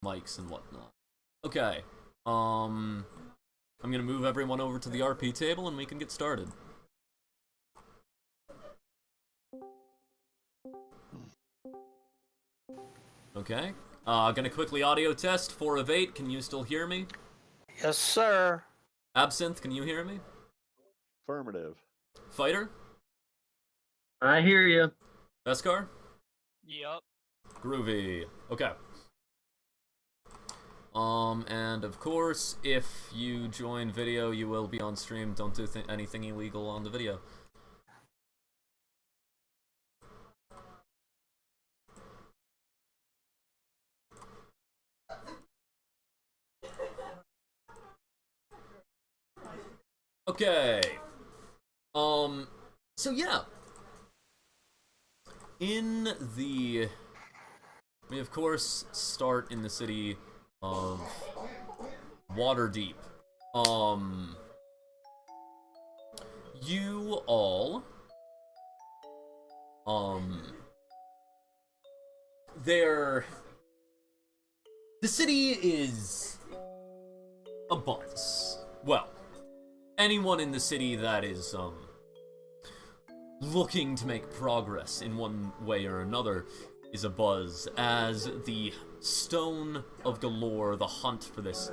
mics and whatnot. Okay. I'm gonna move everyone over to the RP table and we can get started. Okay. Gonna quickly audio test. 4 of 8. Can you still hear me? Yes, sir. Absinthe, can you hear me? Affirmative. Fighter? I hear you. Beskar? Yep. Groovy. Okay. And of course, if you join video, you will be on stream. Don't do anything illegal on the video. Okay. So yeah. We of course start in the city of Waterdeep. You all, the city is abuzz. Well, anyone in the city that is, looking to make progress in one way or another is abuzz, as the Stone of Galore, the hunt for this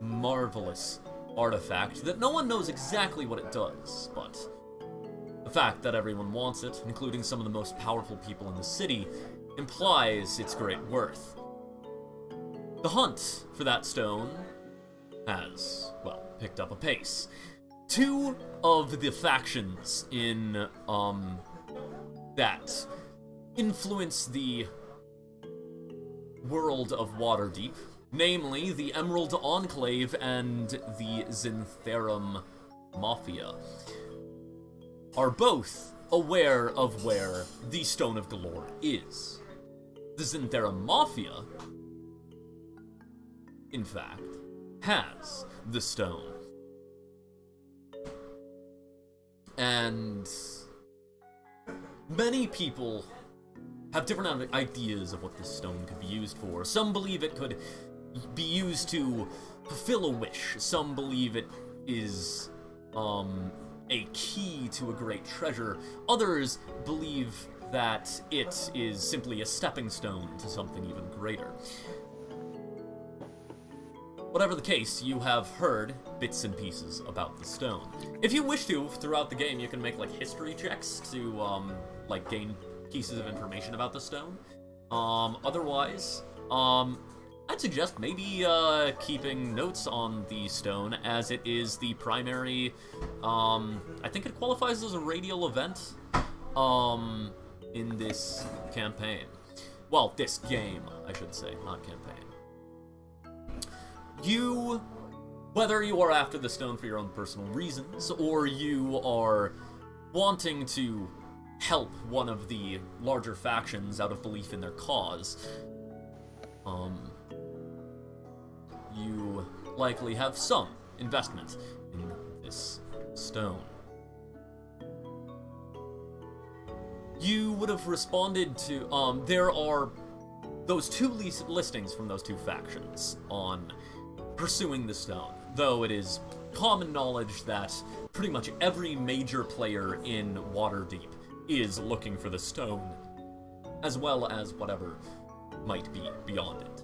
marvelous artifact that no one knows exactly what it does, but the fact that everyone wants it, including some of the most powerful people in the city, implies its great worth. The hunt for that stone has, well, picked up a pace. 2 of the factions in, that influence the world of Waterdeep, namely the Emerald Enclave and the Zintherum Mafia, are both aware of where the Stone of Galore is. The Zintherum Mafia, in fact, has the stone. And many people have different ideas of what this stone could be used for. Some believe it could be used to fulfill a wish. Some believe it is a key to a great treasure. Others believe that it is simply a stepping stone to something even greater. Whatever the case, you have heard bits and pieces about the stone. If you wish to, throughout the game, you can make, like, history checks to, like, gain pieces of information about the stone. Otherwise, I'd suggest maybe, keeping notes on the stone, as it is the primary, I think it qualifies as a radial event, in this campaign. Well, this game, I should say, not campaign. You, whether you are after the stone for your own personal reasons, or you are wanting to help one of the larger factions out of belief in their cause, you likely have some investment in this stone. You would have responded to, there are those 2 listings from those 2 factions on pursuing the stone, though it is common knowledge that pretty much every major player in Waterdeep is looking for the stone, as well as whatever might be beyond it.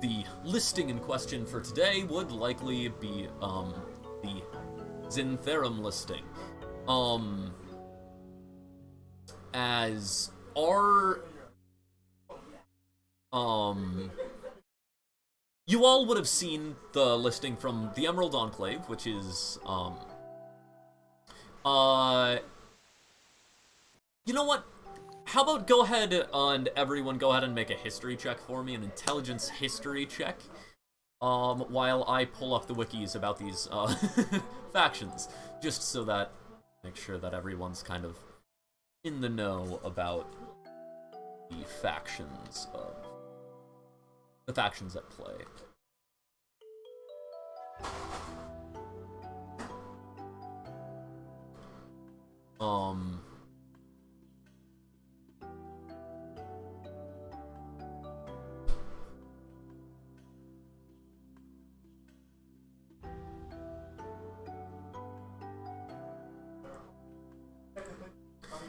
The listing in question for today would likely be, the Zintherum listing. As our you all would have seen the listing from the Emerald Enclave, which is, you know what? How about go ahead and everyone go ahead and make a history check for me, an intelligence history check, while I pull up the wikis about these, factions, just so that, make sure that everyone's kind of in the know about the factions at play.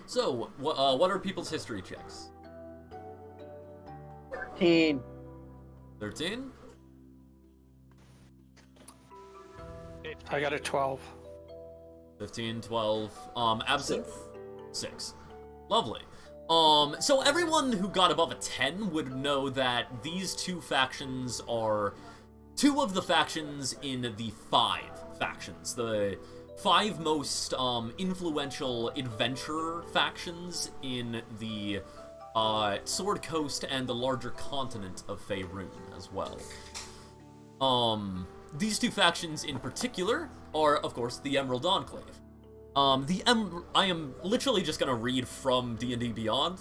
So, what are people's history checks? 13. 13? I got a 12. 15, 12. Absinthe? 6. Lovely. So everyone who got above a 10 would know that these two factions are two of the factions in the 5 factions. The 5 most influential adventurer factions in the Sword Coast and the larger continent of Faerun as well. These two factions in particular are, of course, the Emerald Enclave. I am literally just gonna read from D&D Beyond,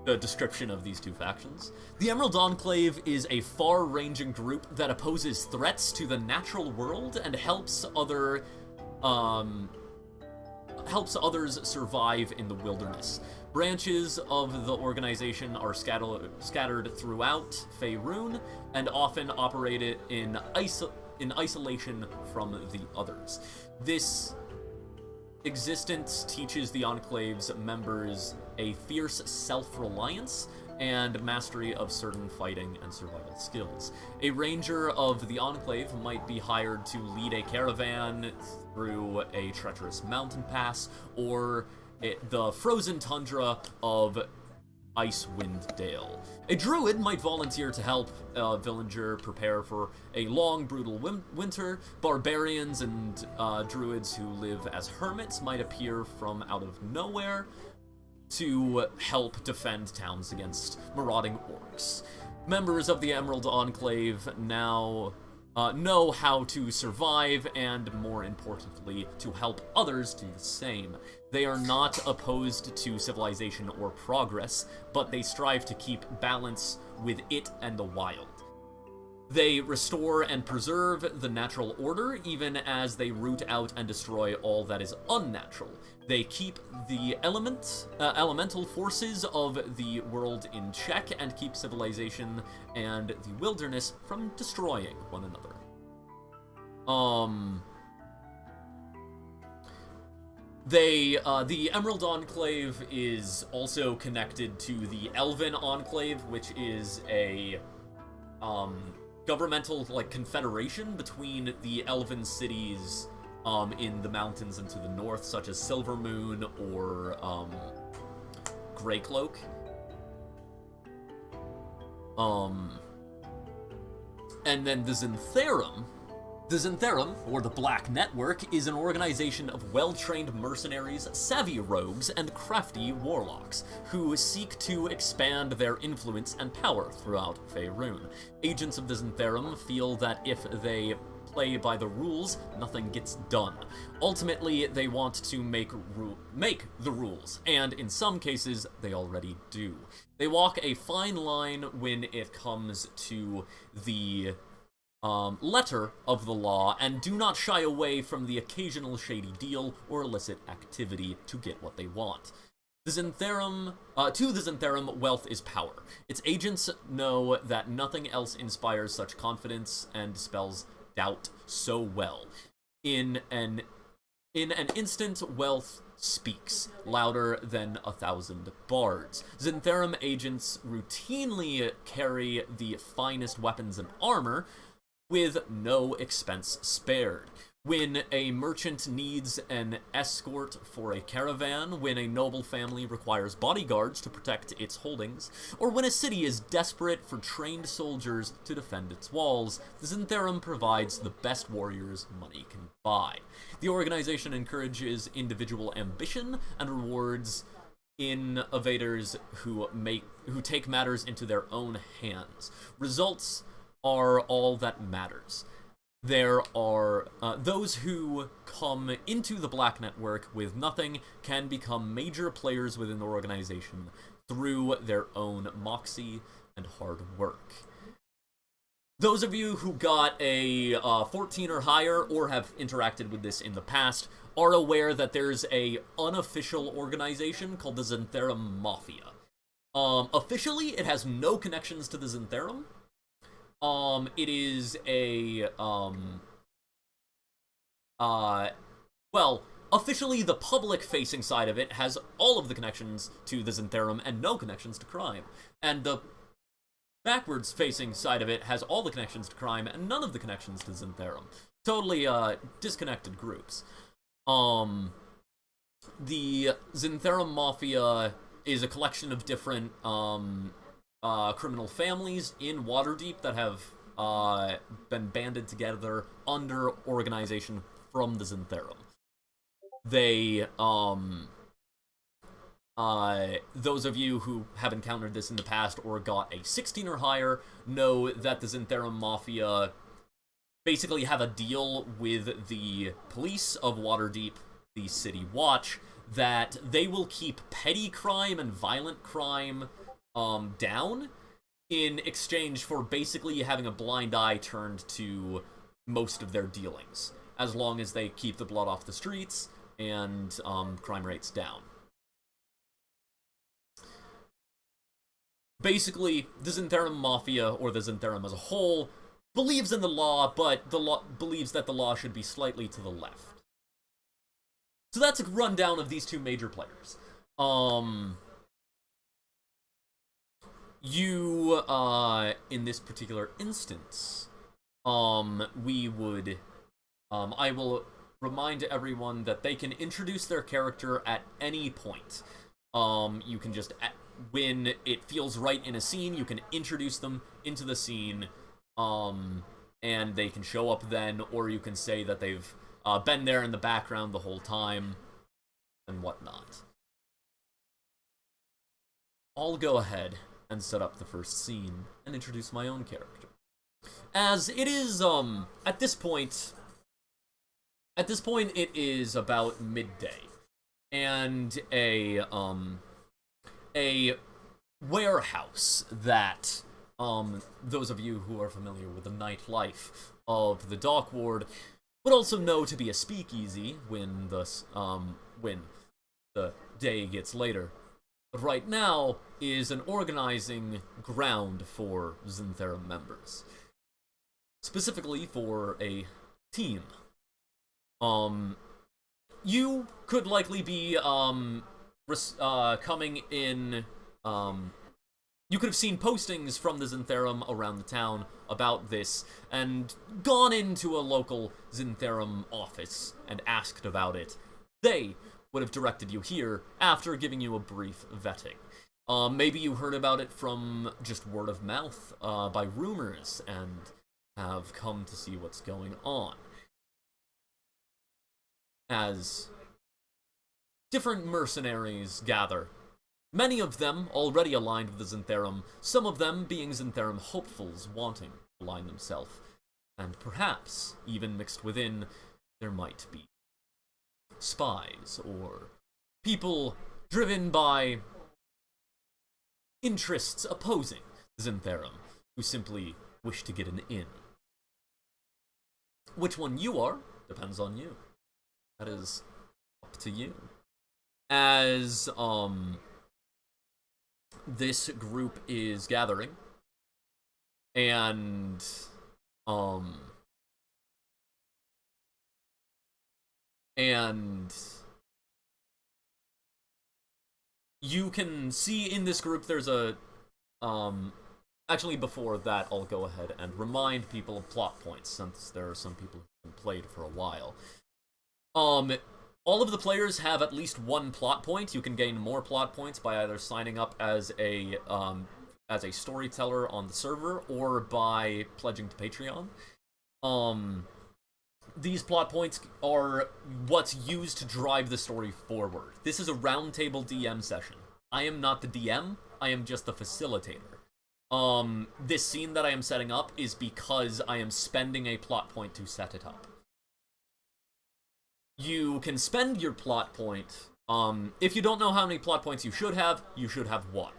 the description of these two factions. The Emerald Enclave is a far-ranging group that opposes threats to the natural world and helps others survive in the wilderness. Branches of the organization are scattered throughout Faerun and often operated in isolation from the others. This existence teaches the Enclave's members a fierce self-reliance and mastery of certain fighting and survival skills. A ranger of the Enclave might be hired to lead a caravan through a treacherous mountain pass or the frozen tundra of Icewind Dale. A druid might volunteer to help a villager prepare for a long, brutal winter. Barbarians and druids who live as hermits might appear from out of nowhere to help defend towns against marauding orcs. Members of the Emerald Enclave now know how to survive and, more importantly, to help others do the same. They are not opposed to civilization or progress, but they strive to keep balance with it and the wild. They restore and preserve the natural order, even as they root out and destroy all that is unnatural. They keep the elemental forces of the world in check and keep civilization and the wilderness from destroying one another. The Emerald Enclave is also connected to the Elven Enclave, which is a, governmental, confederation between the Elven cities, in the mountains and to the north, such as Silvermoon or, Greycloak. And then the Zintherum. The Zintherum, or the Black Network, is an organization of well-trained mercenaries, savvy rogues, and crafty warlocks, who seek to expand their influence and power throughout Faerun. Agents of the Zintherum feel that if they play by the rules, nothing gets done. Ultimately, they want to make the rules, and in some cases, they already do. They walk a fine line when it comes to the letter of the law, and do not shy away from the occasional shady deal or illicit activity to get what they want. To the Zintherum, wealth is power. Its agents know that nothing else inspires such confidence and dispels doubt so well. In an instant, wealth speaks, louder than 1,000 bards. Zintherum agents routinely carry the finest weapons and armor, with no expense spared. When a merchant needs an escort for a caravan, when a noble family requires bodyguards to protect its holdings, or when a city is desperate for trained soldiers to defend its walls, the Zintherum provides the best warriors money can buy. The organization encourages individual ambition and rewards innovators who take matters into their own hands. Results are all that matters. There are those who come into the Black Network with nothing can become major players within the organization through their own moxie and hard work. Those of you who got a 14 or higher or have interacted with this in the past are aware that there's a unofficial organization called the Zintherum Mafia. Officially, it has no connections to the Zintherum. It is a, well, officially, the public-facing side of it has all of the connections to the Zintherum and no connections to crime. And the backwards-facing side of it has all the connections to crime and none of the connections to Zintherum. Totally, disconnected groups. The Zintherum Mafia is a collection of different, criminal families in Waterdeep that have, been banded together under organization from the Zintherum. They, those of you who have encountered this in the past or got a 16 or higher know that the Zintherum Mafia basically have a deal with the police of Waterdeep, the City Watch, that they will keep petty crime and violent crime, down in exchange for basically having a blind eye turned to most of their dealings, as long as they keep the blood off the streets and crime rates down. Basically, the Zintherum Mafia, or the Zintherum as a whole, believes in the law, but the law believes that the law should be slightly to the left. So that's a rundown of these two major players. In this particular instance, we would, I will remind everyone that they can introduce their character at any point. You can just, when it feels right in a scene, you can introduce them into the scene, and they can show up then, or you can say that they've been there in the background the whole time, and whatnot. I'll go ahead and set up the first scene and introduce my own character. As it is, at this point it is about midday, and a warehouse that, those of you who are familiar with the nightlife of the Dock Ward would also know to be a speakeasy when the day gets later. But right now is an organizing ground for Zintherum members. Specifically for a team. You could likely be, coming in, you could have seen postings from the Zintherum around the town about this, and gone into a local Zintherum office and asked about it. They would have directed you here after giving you a brief vetting. Maybe you heard about it from just word of mouth, by rumors, and have come to see what's going on. As different mercenaries gather, many of them already aligned with the Zintherum, some of them being Zintherum hopefuls wanting to align themselves, and perhaps, even mixed within, there might be spies, or people driven by interests opposing Zintherum, who simply wish to get an in. Which one you are, depends on you. That is up to you. As, this group is gathering, and, you can see in this group there's a, actually before that I'll go ahead and remind people of plot points, since there are some people who've played for a while. All of the players have at least one plot point. You can gain more plot points by either signing up as a storyteller on the server, or by pledging to Patreon. These plot points are what's used to drive the story forward. This is a roundtable DM session. I am not the DM, I am just the facilitator. This scene that I am setting up is because I am spending a plot point to set it up. You can spend your plot point, if you don't know how many plot points you should have one.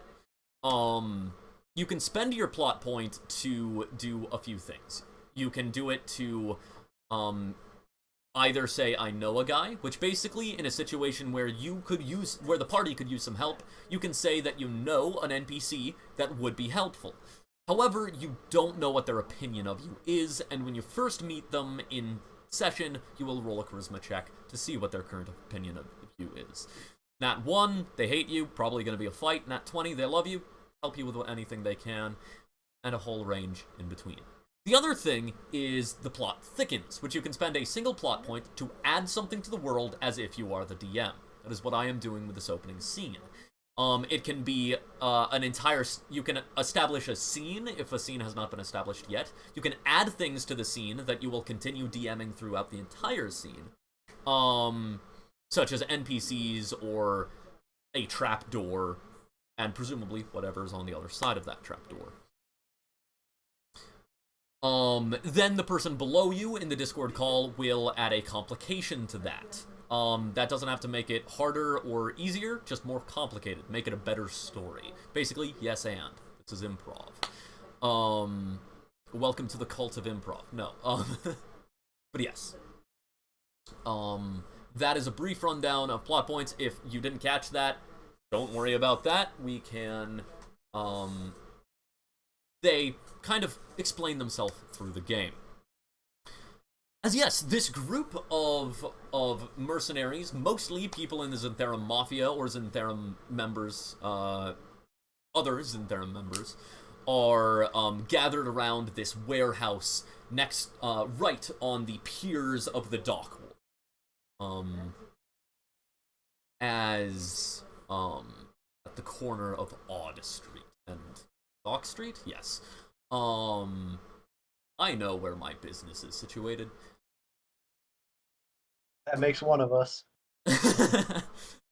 You can spend your plot point to do a few things. You can do it to, either say, I know a guy, which basically, in a situation where where the party could use some help, you can say that you know an NPC that would be helpful. However, you don't know what their opinion of you is, and when you first meet them in session, you will roll a charisma check to see what their current opinion of you is. Nat 1, they hate you, probably going to be a fight. Nat 20, they love you, help you with anything they can, and a whole range in between. The other thing is the plot thickens, which you can spend a single plot point to add something to the world as if you are the DM. That is what I am doing with this opening scene. It can be an entire... You can establish a scene if a scene has not been established yet. You can add things to the scene that you will continue DMing throughout the entire scene. Such as NPCs or a trapdoor, and presumably whatever's on the other side of that trapdoor. Then the person below you in the Discord call will add a complication to that. That doesn't have to make it harder or easier, just more complicated. Make it a better story. Basically, yes and. This is improv. Welcome to the cult of improv. No, but yes. That is a brief rundown of plot points. If you didn't catch that, don't worry about that. We can, they kind of explain themselves through the game. As yes, this group of mercenaries, mostly people in the Xantherum Mafia or Xantherum members, other Xantherum members, are gathered around this warehouse next, right on the piers of the dock. At the corner of Odd Street and Dock Street? Yes. I know where my business is situated. That makes one of us.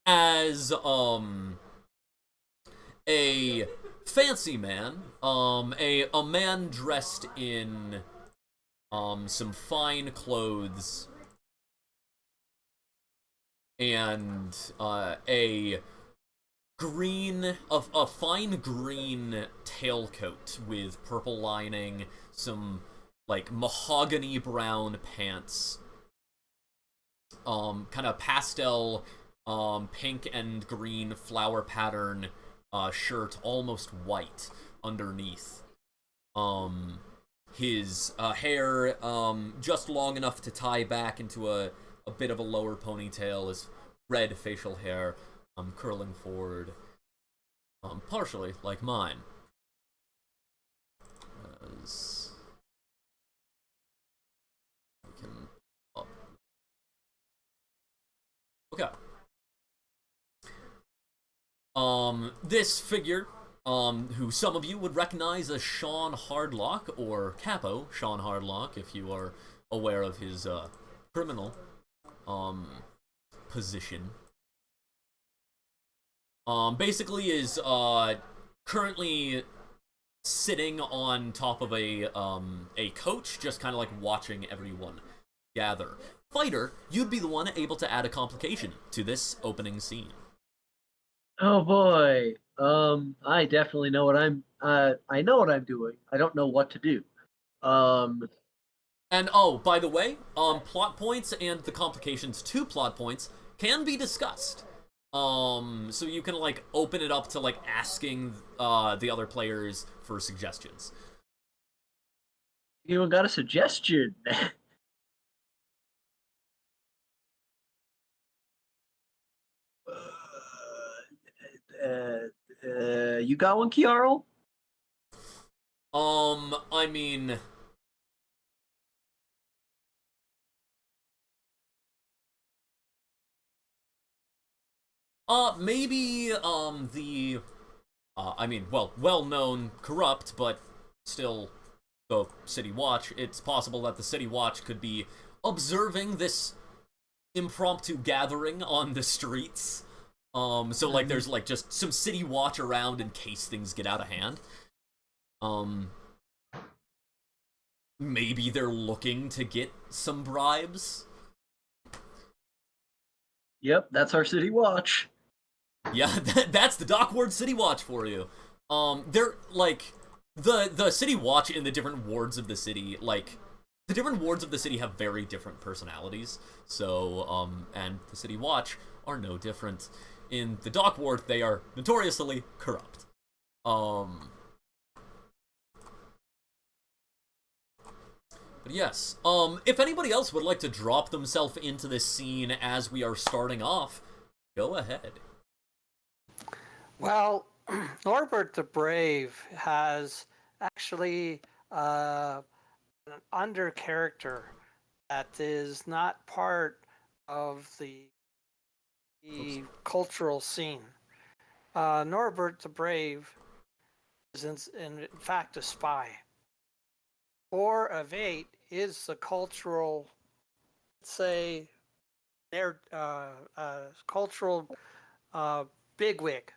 As, a fancy man, a man dressed in, some fine clothes and, a fine green tailcoat with purple lining, some, like, mahogany brown pants, kind of pastel, pink and green flower pattern, shirt, almost white underneath. His, hair, just long enough to tie back into a bit of a lower ponytail, his red facial hair, curling forward, partially like mine. As we can up. Okay. This figure, who some of you would recognize as Sean Hardlock, or Capo Sean Hardlock, if you are aware of his, criminal, position. Basically is, currently sitting on top of a coach, just kind of like watching everyone gather. Fighter, you'd be the one able to add a complication to this opening scene. Oh boy. I definitely know what I know what I'm doing. I don't know what to do. And oh, by the way, plot points and the complications to plot points can be discussed. So you can, like, open it up to, like, asking, the other players for suggestions. Anyone got a suggestion? You got one, Kiara? I mean... maybe, well-known corrupt, but still the City Watch. It's possible that the City Watch could be observing this impromptu gathering on the streets. So, like, there's, like, just some City Watch around in case things get out of hand. Maybe they're looking to get some bribes. Yep, that's our City Watch. Yeah, that's the Dockward City Watch for you. They're, like, the City Watch in the different wards of the city, like, the different wards of the city have very different personalities, so, and the City Watch are no different. In the Dock Ward, they are notoriously corrupt. But yes, if anybody else would like to drop themselves into this scene as we are starting off, go ahead. Well, Norbert the Brave has actually an under character that is not part of the cultural scene. Norbert the Brave is in fact a spy. 4 of 8 is the cultural, say, their cultural bigwig.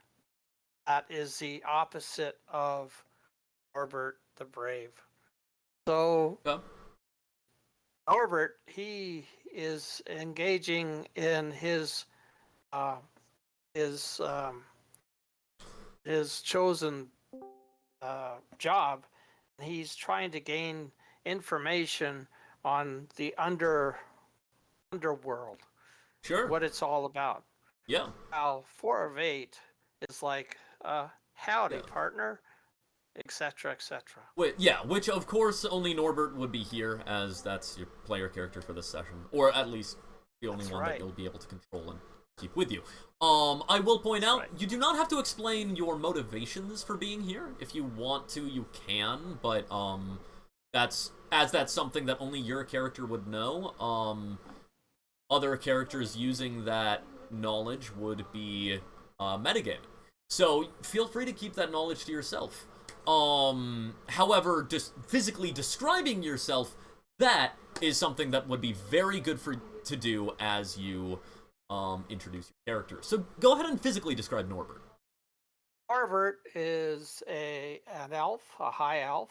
That is the opposite of Norbert the Brave. So Okay. Norbert, he is engaging in his his um, his chosen job. He's trying to gain information on the underworld, Sure. what it's all about. Yeah. Now, 4 of 8 is like, howdy, Yeah. partner, etc., etc. Yeah, which of course only Norbert would be here, as that's your player character for this session, or at least the only That's one right. that you'll be able to control and keep with you. I will point out, right. you do not have to explain your motivations for being here. If you want to, you can, but that's something that only your character would know. Other characters using that knowledge would be metagaming. So feel free to keep that knowledge to yourself. However, just physically describing yourself, that is something that would be very good to do as you introduce your character. So go ahead and physically describe Norbert. Norbert is an elf, a high elf.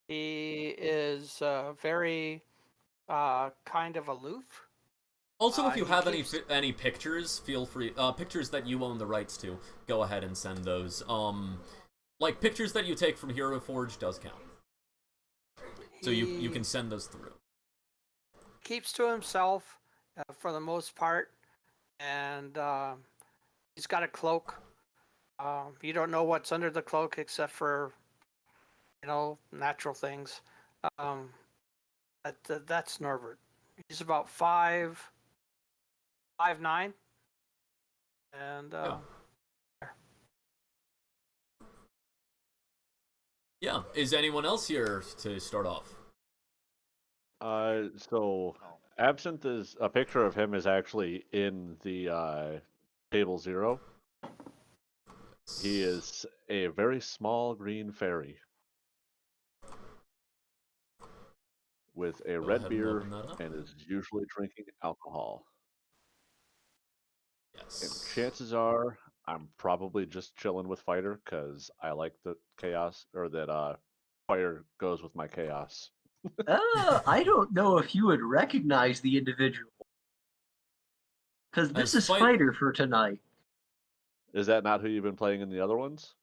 He is very kind of aloof. Also, if you He have keeps- any pictures, feel free. Pictures that you own the rights to, go ahead and send those. Like pictures that you take from Hero Forge does count. So you can send those through. Keeps to himself for the most part, and he's got a cloak. You don't know what's under the cloak except for, natural things. That's Norbert. He's about 5'9", and Yeah. Is anyone else here to start off? So Absinthe is a picture of him is actually in the table 0. He is a very small green fairy with a Go red ahead and beard open that up. and is usually drinking alcohol. And Yes. chances are I'm probably just chilling with Fighter because I like the chaos, or that Fighter goes with my chaos. I don't know if you would recognize the individual. Because this As is Fighter for tonight. Is that not who you've been playing in the other ones?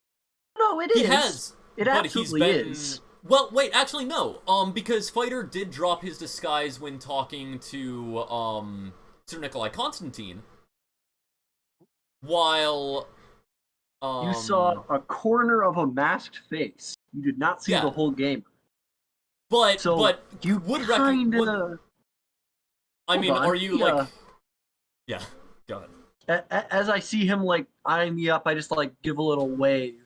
No, it is. He has. It but absolutely he's been... is. Well, wait, actually no. Because Fighter did drop his disguise when talking to Sir Nikolai Constantine. While You saw a corner of a masked face. You did not see the whole game. But you would kinda... I mean, are you like? Yeah, go ahead. As I see him like eyeing me up, I just like give a little wave,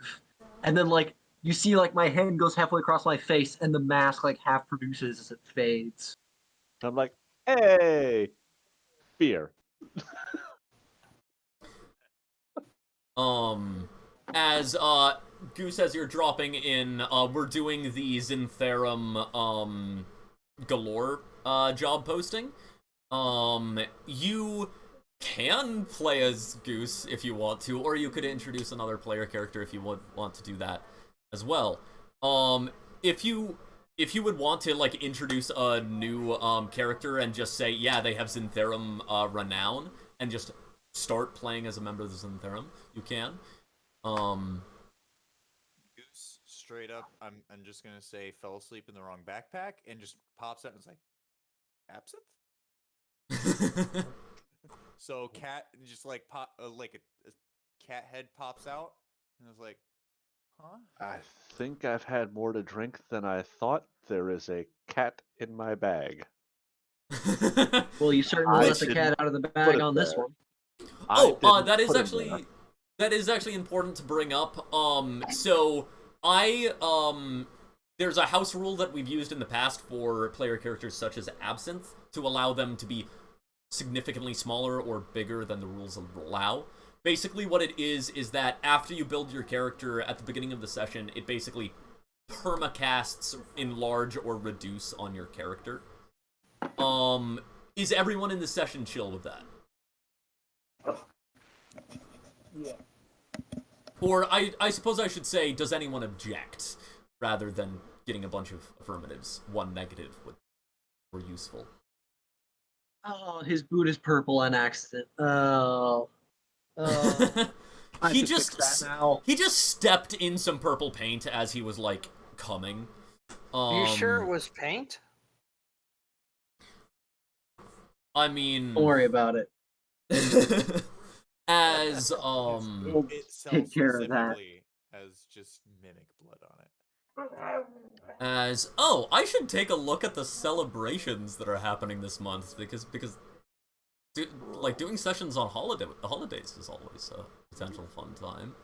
and then like you see like my hand goes halfway across my face, and the mask like half produces as it fades. I'm like, hey, beer. As Goose, as you're dropping in, we're doing the Zintherum galore job posting. You can play as Goose if you want to, or you could introduce another player character if you would want to do that as well. If you would want to like introduce a new character and just say, yeah, they have Zintherum renown, and just start playing as a member of the Zintherum, you can. Goose, straight up, I'm just gonna say fell asleep in the wrong backpack and just pops out and is like, absinthe? So cat just like pop like a cat head pops out and I was like, Huh? I think I've had more to drink than I thought. There is a cat in my bag. Well, you certainly I let the didn't cat out of the put bag it on this there. one. I didn't that is put it actually there. that is actually important to bring up. So there's a house rule that we've used in the past for player characters such as Absinthe to allow them to be significantly smaller or bigger than the rules allow. Basically, what it is that after you build your character at the beginning of the session, it basically permacasts enlarge or reduce on your character. Is everyone in the session chill with that? Yeah. Or I suppose I should say, does anyone object? Rather than getting a bunch of affirmatives. One negative would were useful. Oh, his boot is purple on accident. Oh. Oh. I he have to fix just that now. he just stepped in some purple paint as he was like coming. Are you sure it was paint? I mean, Don't worry about it. as We'll Itself take care of that. specifically has just mimic blood on it. as I should take a look at the celebrations that are happening this month because doing sessions on holidays is always a potential fun time.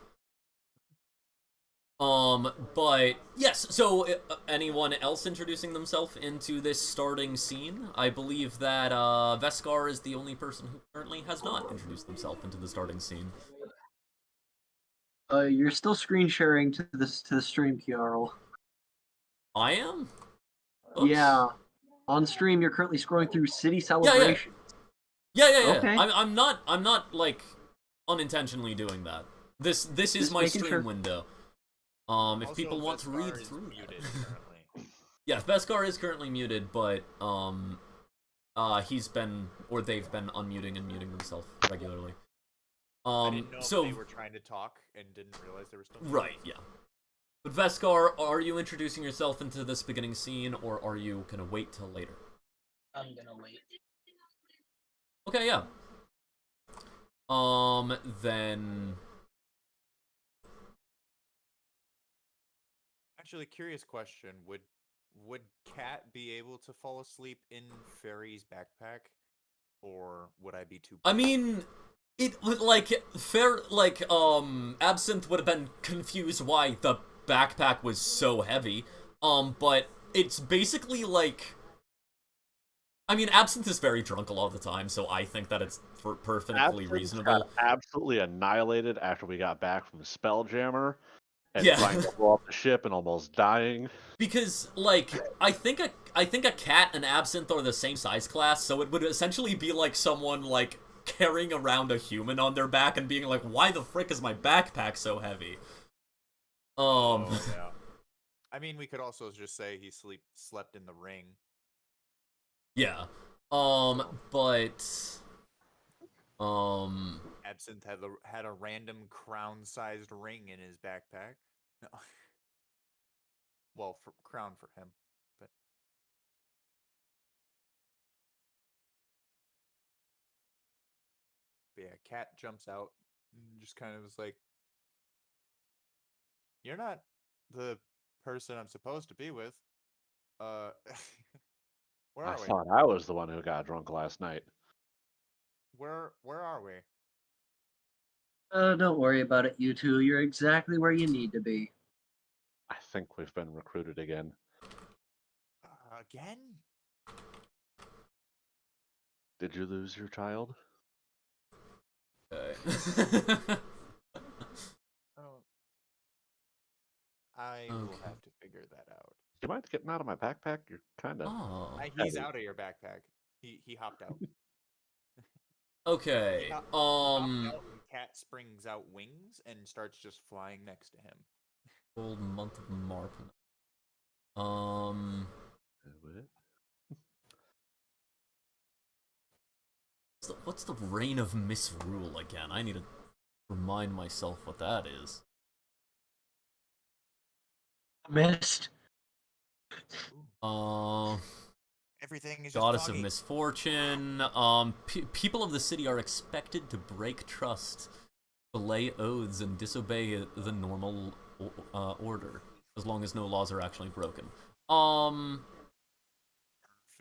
But yes, so anyone else introducing themselves into this starting scene? I believe that Veskar is the only person who currently has not introduced themselves into the starting scene. You're still screen sharing to the stream, Kiarl. I am? Oops. Yeah. On stream, you're currently scrolling through city celebration. Yeah. Okay. I'm not like unintentionally doing that. This is Just my making stream sure. window. If Also, people want to Veskar read is through muted that. currently. Yes, Beskar is currently muted, but they've been unmuting and muting themselves regularly. I didn't know so if they were trying to talk and didn't realize they were still muted. right, yeah. But Veskar, are you introducing yourself into this beginning scene, or are you gonna wait till later? I'm gonna wait. Okay, yeah. Then Actually, curious question: would Cat be able to fall asleep in Fairy's backpack, or would I be too? I mean, it would Absinthe would have been confused why the backpack was so heavy. But it's basically like, I mean, Absinthe is very drunk a lot of the time, so I think that it's perfectly Absinthe reasonable. got absolutely annihilated after we got back from Spelljammer and Yeah. trying to blow up the ship and almost dying. Because, like, I think a cat and Absinthe are the same size class, so it would essentially be like someone, like, carrying around a human on their back and being like, why the frick is my backpack so heavy? Oh, yeah. I mean, we could also just say he slept in the ring. Yeah. But Absinthe had a random crown-sized ring in his backpack. No. Well, crown for him, but yeah, Cat jumps out and just kind of is like, "You're not the person I'm supposed to be with." Where I are we? thought I was the one who got drunk last night. Where are we? Don't worry about it, you two. You're exactly where you need to be. I think we've been recruited again. Again? Did you lose your child? okay. Oh, I will Okay. have to figure that out. Do you mind getting out of my backpack? You're kind of. Oh. He's out of your backpack. He hopped out. Okay. He hopped out and Cat springs out wings and starts just flying next to him. Old month of Marpin. What's the reign of misrule again? I need to remind myself what that is. Missed. Everything is just Goddess foggy. of misfortune. People of the city are expected to break trust, belay oaths, and disobey the normal order, as long as no laws are actually broken.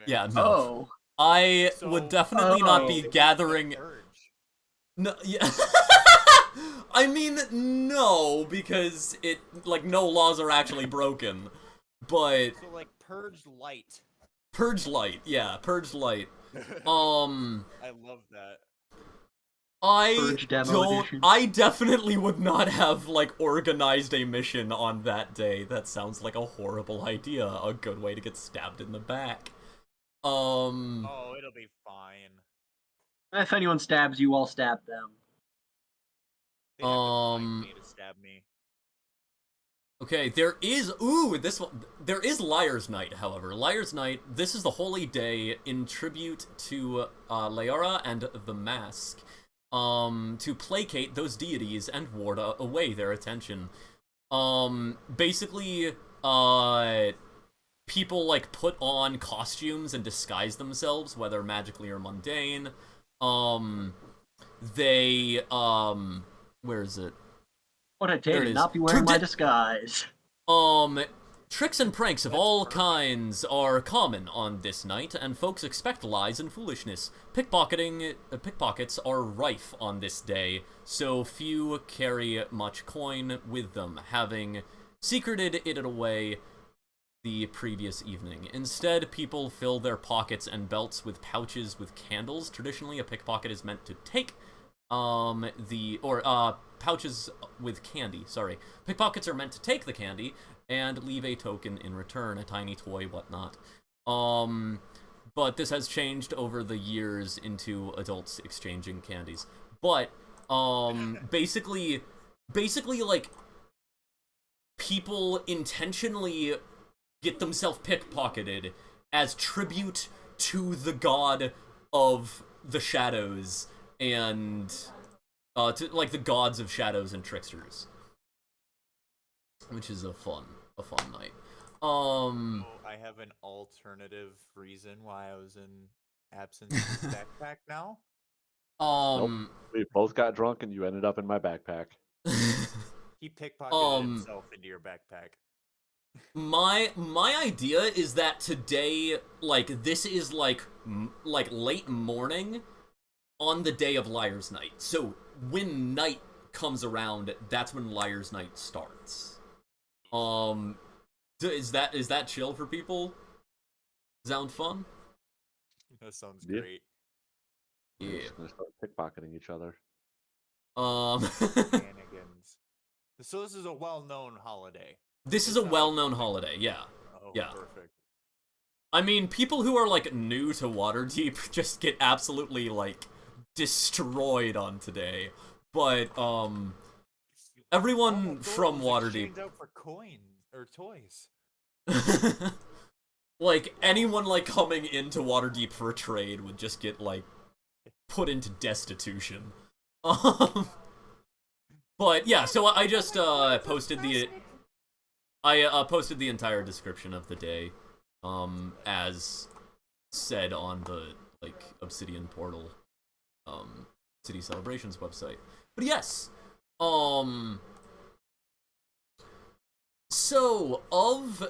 Yeah, no. Oh. I So- would definitely not be Oh. gathering. Purge. No, yeah. I mean, no, because no laws are actually broken. But So like purge light. Purge Light, yeah, Purge Light. I love that. Purge demo edition. I definitely would not have, organized a mission on that day. That sounds like a horrible idea. A good way to get stabbed in the back. Oh, it'll be fine. If anyone stabs you, I'll stab them. They have to find me to stab me. Okay, there is Liar's Night, however. Liar's Night, this is the holy day in tribute to Leora and the Mask, to placate those deities and ward away their attention. Basically, people, put on costumes and disguise themselves, whether magically or mundane. Where is it? What a day There it to is. not be wearing my disguise. Tricks and pranks of all kinds are common on this night, and folks expect lies and foolishness. Pickpockets are rife on this day, so few carry much coin with them, having secreted it away the previous evening. Instead, people fill their pockets and belts with pouches with candles. Traditionally, a pickpocket is meant to take pouches with candy, sorry. Pickpockets are meant to take the candy and leave a token in return, a tiny toy, whatnot. But this has changed over the years into adults exchanging candies. But, basically, people intentionally get themselves pickpocketed as tribute to the god of the shadows and to the gods of shadows and tricksters, which is a fun night. Oh, I have an alternative reason why I was in absence backpack now. Nope. We both got drunk and you ended up in my backpack. He pickpocketed himself into your backpack. My idea is that today, this is late morning on the day of Liar's Night. So when night comes around, that's when Liar's Night starts. Is that chill for people? Sound fun? That sounds Yeah. great. Yeah. We're just gonna start pickpocketing each other. Shenanigans. So this is a well-known holiday. This is a well-known holiday, yeah. Oh, Yeah. perfect. I mean, people who are, new to Waterdeep just get absolutely, destroyed on today. But, everyone from Waterdeep... Exchange out for coins or toys. anyone, coming into Waterdeep for a trade would just get, put into destitution. But, yeah, so I just, posted the... I posted the entire description of the day, as said on the, Obsidian Portal, City Celebrations website. But yes, so, of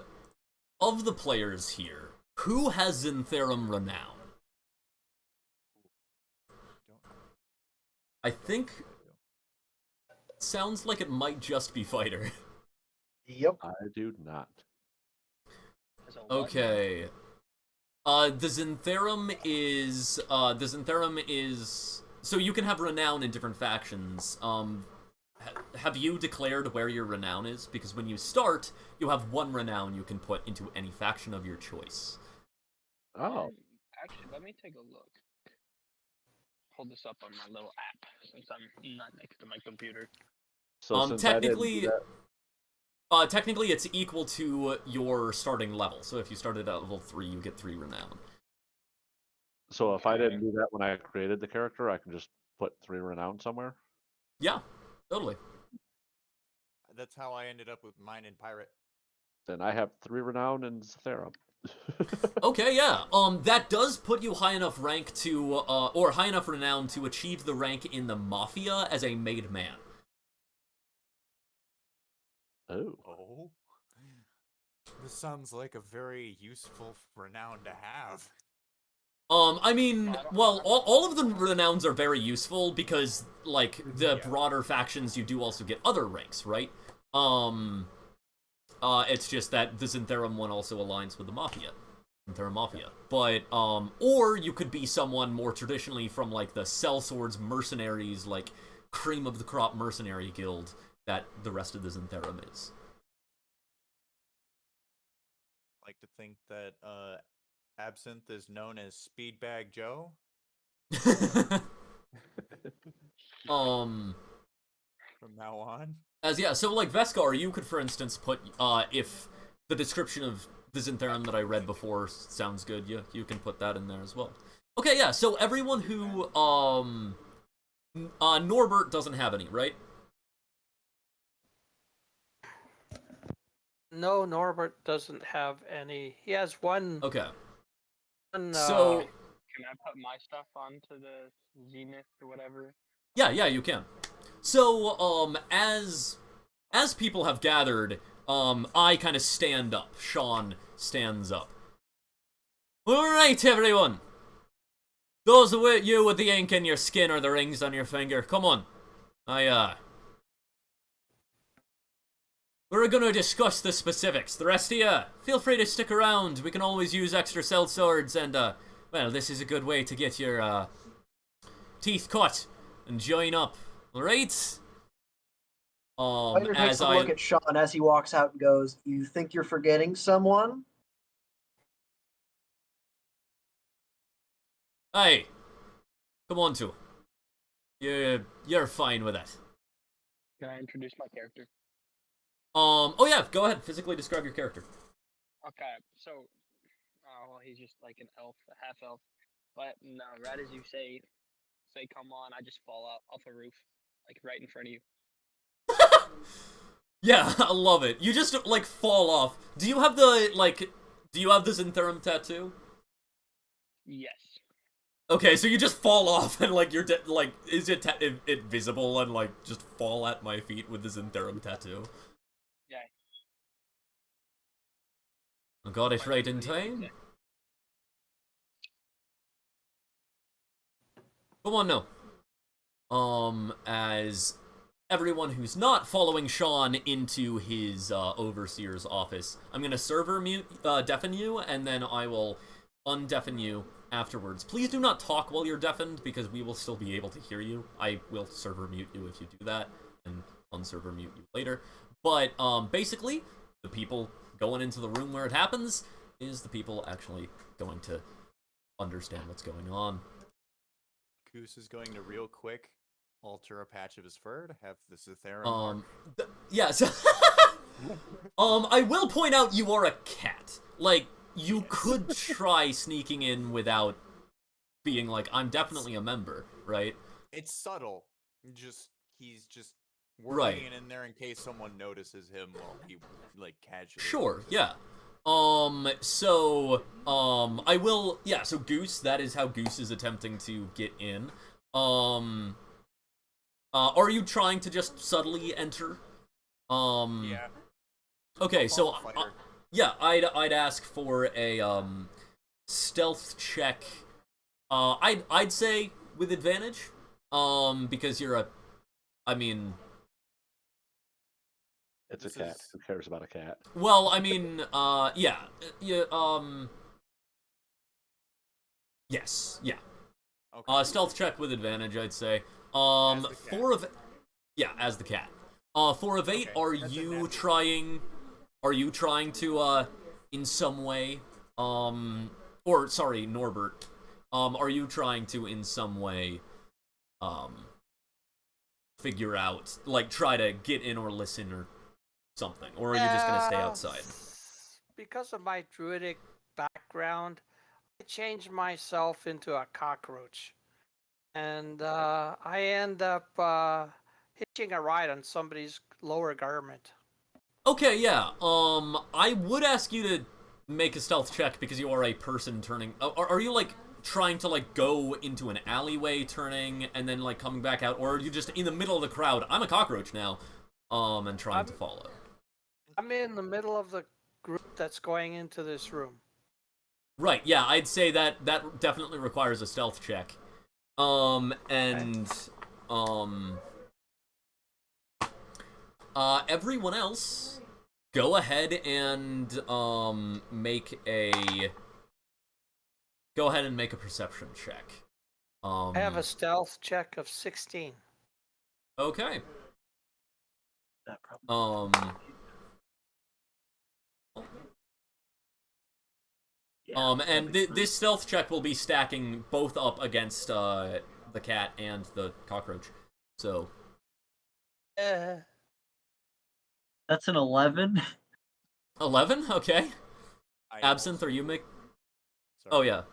the players here, who has Zintherum Renown? I think, sounds like it might just be Fighter. Yep. I do not. As a what? Okay. The Zintherum is so you can have renown in different factions. Have you declared where your renown is? Because when you start, you have one renown you can put into any faction of your choice. Oh. Actually, let me take a look. Hold this up on my little app since I'm not next to my computer. So since I didn't do Technically, that- technically it's equal to your starting level. So if you started at level 3, you get 3 renown. so if I didn't do that when I created the character, I can just put 3 renown somewhere. Yeah, totally. That's how I ended up with mine in Pirate. Then I have 3 renown in Zintherum. Okay, yeah. That does put you high enough rank to, or high enough renown to achieve the rank in the Mafia as a made man. Oh. Oh. This sounds like a very useful renown to have. I mean, I don't- well, all of the renowns are very useful because, like, the Yeah. broader factions, you do also get other ranks, right? It's just that the Zintherum one also aligns with the Mafia. Zintherum Mafia. But, or you could be someone more traditionally from, like, the Sellswords mercenaries, like, cream of the crop mercenary guild that the rest of the Zintherum is. I like to think that Absinthe is known as Speedbag Joe. um... From now on. So like Veskar, you could for instance put if the description of the Zintherum that I read before sounds good, you can put that in there as well. Okay, yeah, so everyone who Norbert doesn't have any, right? No, Norbert doesn't have any. He has one. Okay. one So Can I put my stuff onto the Zenith or whatever? yeah, you can. So as people have gathered, I kind of stand up. Sean stands up. All right, everyone. Those with you with the ink in your skin or the rings on your finger, come on. We're gonna discuss the specifics. The rest of you, feel free to stick around. We can always use extra cell swords, and, well, this is a good way to get your, teeth cut and join up. Alright? Spider takes As a I... look at Sean as he walks out and goes, "You think you're forgetting someone?" Hey! Come on, two. You're fine with that. Can I introduce my character? Oh yeah, go ahead. Physically describe your character. Okay, so, well, he's just like an elf, a half elf. But no, right as you say come on, I just fall out off a roof, like right in front of you. Yeah, I love it. You just, like, fall off. Do you have the Zintherum tattoo? Yes. Okay, so you just fall off and, like, you're like, is it visible and, like, just fall at my feet with the Zintherum tattoo? Yeah. I got it right in time. Come on now. As everyone who's not following Sean into his overseer's office, I'm gonna server mute, deafen you, and then I will undeafen you afterwards. Please do not talk while you're deafened, because we will still be able to hear you. I will server mute you if you do that, and unserver mute you later. But, basically, the people going into the room where it happens is the people actually going to understand what's going on. Goose is going to real quick alter a patch of his fur to have the Zintherum mark. Yes. I will point out you are a cat. Like, you could try sneaking in without being like, I'm definitely a member, right? It's subtle. He's just Right. working in there in case someone notices him while he, like, casually. Sure, yeah. I will, yeah, so Goose, that is how Goose is attempting to get in. Are you trying to just subtly enter? Yeah. Okay, so, Fighter. yeah, I'd ask for a, stealth check. I'd say with advantage, because you're It's This a cat. is- Who cares about a cat? well, yeah, yes, yeah. Okay. Stealth check with advantage, I'd say. As the cat. 4 of... Yeah, as the cat. 4 of 8, Okay, are that's a you natural. trying to, in some way, or, sorry, Norbert, are you trying to, in some way, figure out, like, try to get in or listen or something? Or are you just gonna stay outside? Because of my druidic background, I changed myself into a cockroach. And I end up hitching a ride on somebody's lower garment. Okay, yeah, I would ask you to make a stealth check because you are a person turning... Are you, like, trying to, like, go into an alleyway turning and then, like, coming back out? Or are you just in the middle of the crowd, I'm a cockroach now, and trying to follow? I'm in the middle of the group that's going into this room. Right, yeah, I'd say that definitely requires a stealth check. Everyone else, go ahead and make a perception check. I have a stealth check of 16. Okay. That probably. Yeah, This stealth check will be stacking both up against the cat and the cockroach. So Uh, that's an 11. 11. Okay. I Absinthe, also- are you make? Sorry. Oh yeah. I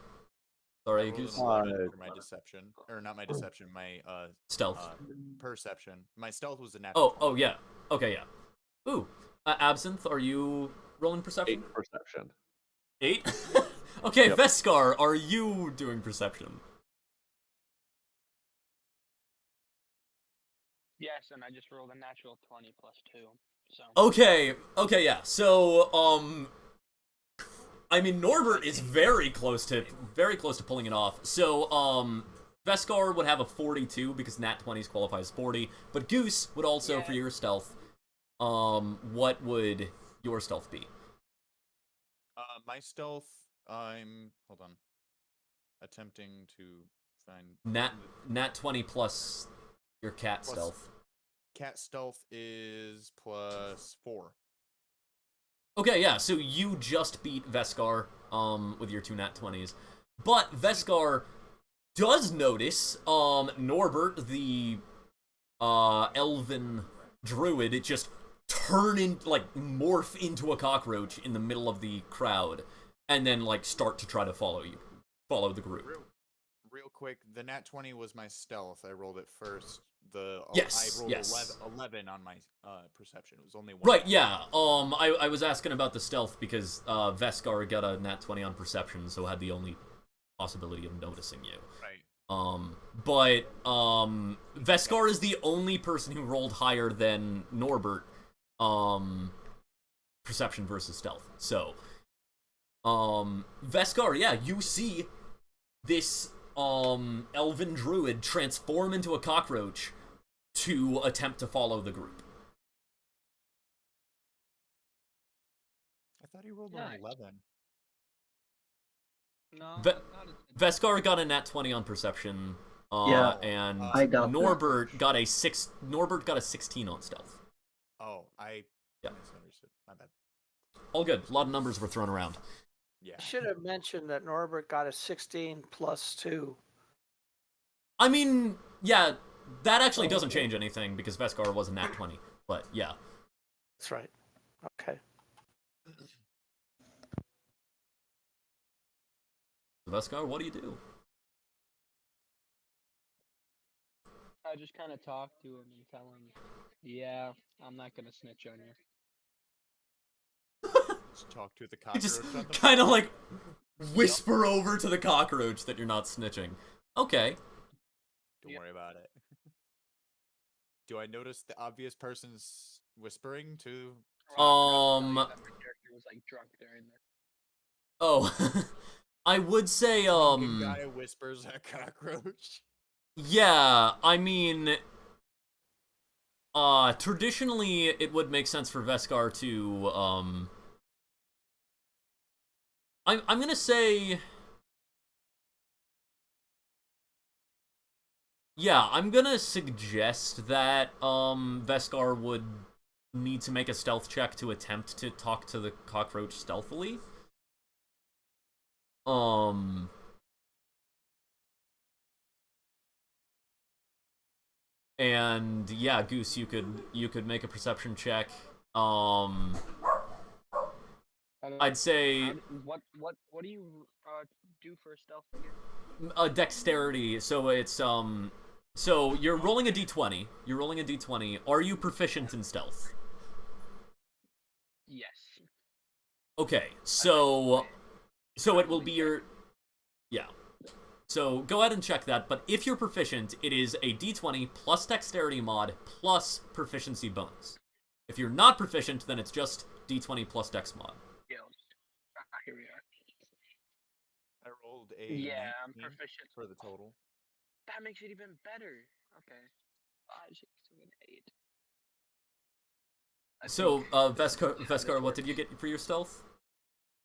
Sorry, rolled an Goose. 11 for my deception, or not my deception, my Stealth. perception. My stealth was a Oh, natural. oh yeah. Okay, yeah. Ooh, Absinthe, are you rolling perception? 8 perception. 8? Okay, Yep. Veskar, are you doing perception? Yes, and I just rolled a natural 20 plus 2. So. Okay, yeah. So, I mean, Norbert is very close to pulling it off. So, Veskar would have a 42 because nat 20s qualify as 40, but Goose would also, Yeah. for your stealth, what would your stealth be? My stealth, hold on, attempting to find Nat 20 plus your cat Plus- stealth. cat stealth is plus 4. Okay, yeah, so you just beat Veskar, with your 2 nat 20s. But Veskar does notice, Norbert, the, elven druid, it just morph into a cockroach in the middle of the crowd, and then, like, start to try to follow the group. Real quick, the nat 20 was my stealth. I rolled it first. Yes, I rolled yes. 11 on my perception. It was only one. Right, yeah, I was asking about the stealth because, Veskar got a nat 20 on perception, so had the only possibility of noticing you. Right. But Veskar is the only person who rolled higher than Norbert, perception versus stealth. So, Veskar, yeah, you see this, elven druid transform into a cockroach to attempt to follow the group. I thought he rolled Nice. an 11. No, Ve- I thought it did. Veskar got a nat 20 on perception, Yeah, and I got that. Norbert got a 16 on stealth. Oh, I Yeah. misunderstood. My bad. All good. A lot of numbers were thrown around. Yeah. I should have mentioned that Norbert got a 16 plus 2. I mean, yeah, that actually doesn't change anything because Veskar was a nat 20. But yeah. That's right. Okay. Veskar, what do you do? I just kind of talk to him and tell him, yeah, I'm not gonna snitch on you. Just talk to the You cockroach. just on the kind of like whisper over to the cockroach that you're not snitching. Okay. Don't worry about it. Do I notice the obvious person's whispering to? Well, I forgot to tell you that my character was like drunk during this. Oh. I would say, Drunken guy whispers at cockroach. yeah, I mean, traditionally it would make sense for Veskar to, I'm gonna say, yeah, I'm gonna suggest that, Veskar would need to make a stealth check to attempt to talk to the cockroach stealthily. And yeah, Goose, you could make a perception check. I'd say What do you do for stealth again? a dexterity. So it's so you're rolling a d20. You're rolling a d20. Are you proficient in stealth? Yes. Okay, so it will be your, yeah. So go ahead and check that, but if you're proficient, it is a d20 plus dexterity mod plus proficiency bonus. If you're not proficient, then it's just d20 plus dex mod. Skills. Here we are. I rolled a Yeah, I'm 19 proficient. for the total. That makes it even better. Okay. 5, 6, 7, 8. So, Veskar, this what did you works. get for your stealth?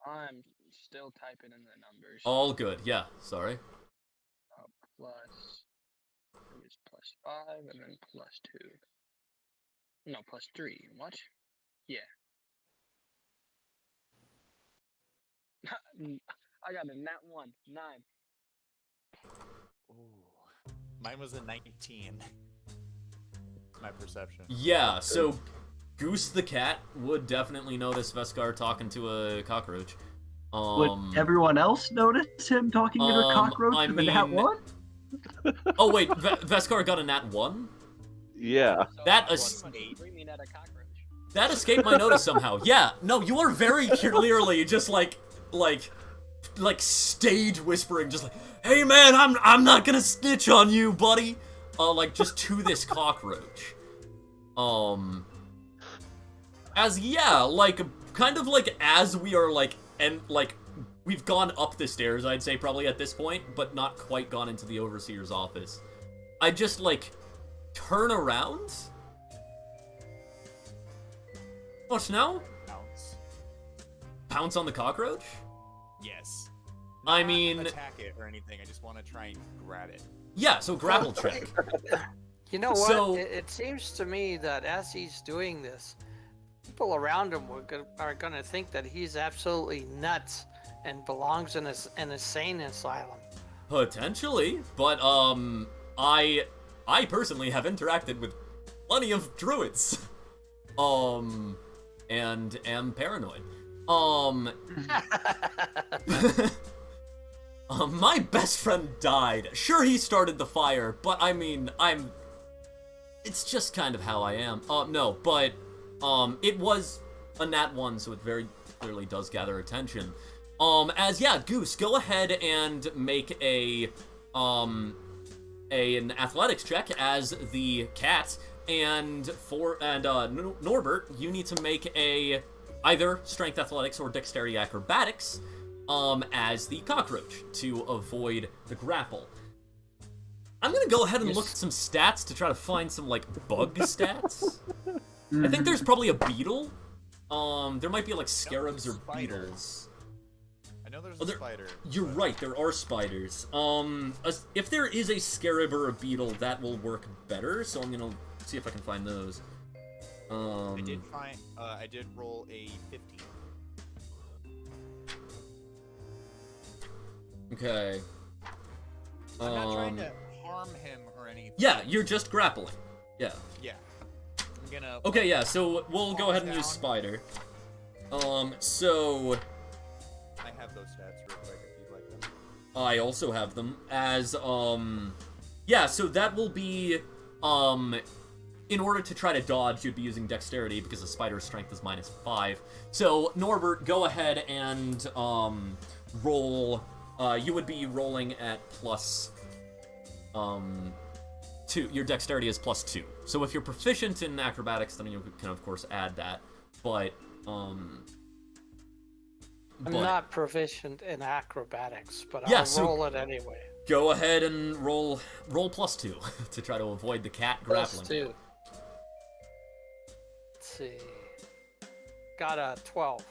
I'm still typing in the numbers. All good. Yeah, sorry. Plus, it was plus 5 and then plus 2. No, plus 3. What? Yeah. I got a nat 1. 9. Ooh. Mine was a 19. My perception. Yeah, so Goose the cat would definitely notice Veskar talking to a cockroach. Would everyone else notice him talking to a cockroach I with a nat mean- 1? Oh wait, Veskar got a nat 1? Yeah. So That plus is- 23 mean at a cockroach. That escaped my notice somehow. Yeah, no, you are very clearly just like stage whispering, just like, "Hey man, I'm not gonna snitch on you, buddy." Like just to this cockroach. As kind of like as we are like, and like we've gone up the stairs, I'd say probably at this point, but not quite gone into the overseer's office. I just like turn around. What now? Pounce. Pounce on the cockroach? Yes. I Not mean, attack it or anything. I just want to try and grab it. yeah, so grapple check. You know what? So- It seems to me that as he's doing this, people around him are going to think that he's absolutely nuts and belongs in an insane asylum. Potentially, but I personally have interacted with plenty of druids. And am paranoid. My best friend died. Sure, he started the fire, but I mean, it's just kind of how I am. No, but, it was a nat 1, so it very clearly does gather attention. Yeah, Goose, go ahead and make an athletics check as the cat, and Norbert, you need to make either strength athletics or dexterity acrobatics, as the cockroach to avoid the grapple. I'm gonna go ahead and look at some stats to try to find some, like, bug stats. I think there's probably a beetle. There might be, like, scarabs or spider. beetles. I know there's Oh, a there- spider. You're but right, there are spiders. If there is a scarab or a beetle, that will work better, so I'm gonna see if I can find those. I did roll a 15. Okay. I'm not trying to harm him or anything. Yeah, you're just grappling. Yeah. Yeah. I'm gonna. Okay, yeah, so we'll go ahead and use Down. spider. So I have those stats real quick if you'd like them. I also have them as, yeah, so that will be, in order to try to dodge, you'd be using dexterity because the spider's strength is -5. So, Norbert, go ahead and, roll, you would be rolling at plus, 2. Your dexterity is +2. So if you're proficient in acrobatics, then you can, of course, add that. But, I'm not proficient in acrobatics, but Yeah, I'll so- roll it anyway. go ahead and roll +2 to try to avoid the cat grappling. +2. Let's see. Got a 12.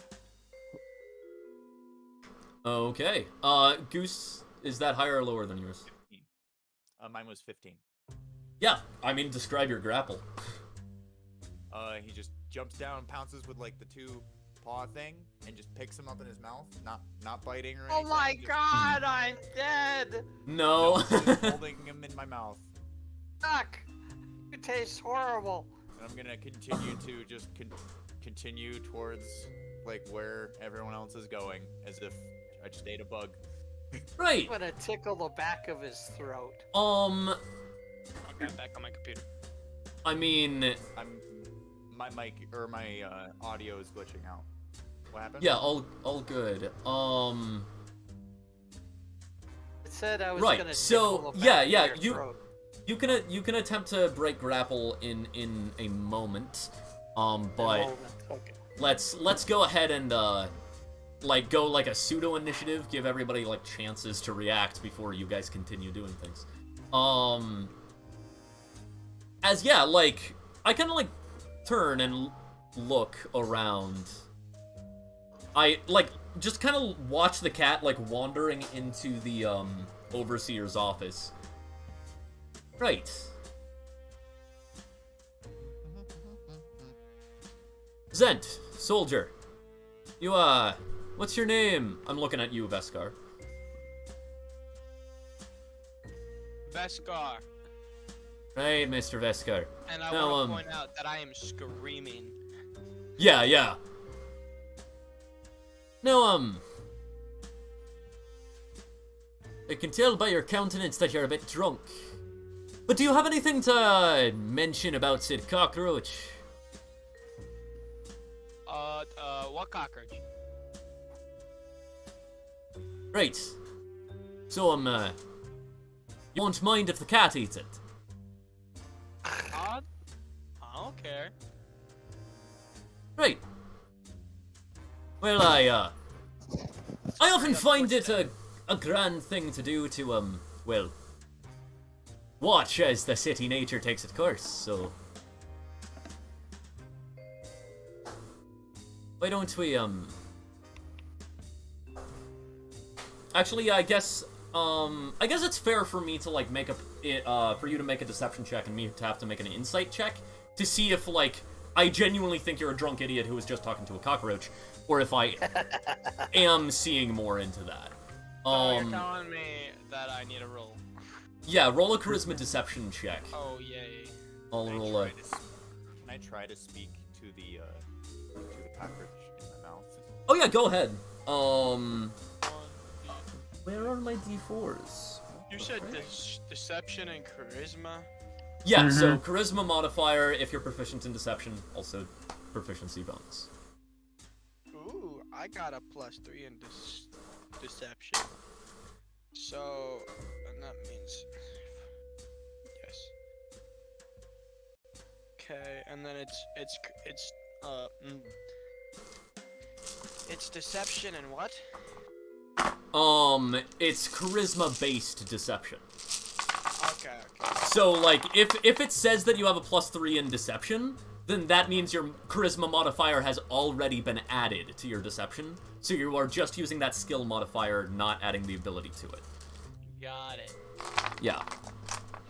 Okay. Goose, is that higher or lower than yours? 15. Mine was 15. Yeah, I mean, describe your grapple. He just jumps down, pounces with like the 2 paw thing, and just picks him up in his mouth, not biting or Oh anything. my just god, I'm dead! No. just holding him in my mouth. Fuck! It tastes horrible. And I'm gonna continue to just continue towards like where everyone else is going, as if I just ate a bug. Right. I'm gonna tickle the back of his throat. Okay, I'm back on my computer. I mean, My mic or my audio is glitching out. What happened? yeah, all good. It said I was Right, gonna so, tickle the yeah, back yeah, of your throat. you can attempt to break grapple in a moment. But Moment, okay. let's go ahead and like go like a pseudo initiative, give everybody like chances to react before you guys continue doing things. As yeah, like I kind of like turn and look around. I like just kind of watch the cat like wandering into the overseer's office. Right. Zent, soldier. You, what's your name? I'm looking at you, Veskar. Beskar. Right, Mr. Veskar. And I Now, want to point out that I am screaming. Yeah. Now, I can tell by your countenance that you're a bit drunk. But do you have anything to mention about Sid Cockroach? What cockroach? Right. So, you won't mind if the cat eats it? I don't care. Right. Well, I often find it a grand thing to do to, well, watch as the city nature takes its course, so... Why don't we, Actually, I guess it's fair for me to, like, make for you to make a deception check and me to have to make an insight check to see if, like, I genuinely think you're a drunk idiot who was just talking to a cockroach, or if I am seeing more into that. So you're telling me that I need a roll. Yeah, roll a charisma deception check. Oh, yay. I'll roll a... Can I try to speak to the cockroach in my mouth? Oh yeah, go ahead. Where are my d4s? You said deception and charisma? Yeah, so charisma modifier if you're proficient in deception, also proficiency bonus. Ooh, I got a +3 in deception. So, and that means... Yes. Okay, and then it's deception and what? It's charisma-based deception. Okay. So, like, if it says that you have a +3 in deception, then that means your charisma modifier has already been added to your deception. So you are just using that skill modifier, not adding the ability to it. Got it. Yeah.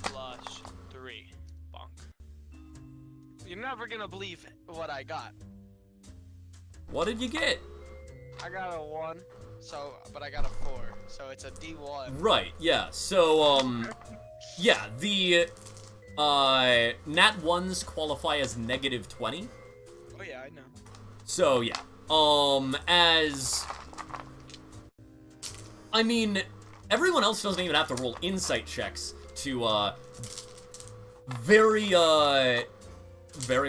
+3. Bonk. You're never gonna believe what I got. What did you get? I got a 1, but I got a 4, so it's a D1. Right, yeah. So, yeah, the, nat 1s qualify as -20. Oh yeah, I know. So, yeah. I mean, everyone else doesn't even have to roll insight checks to, very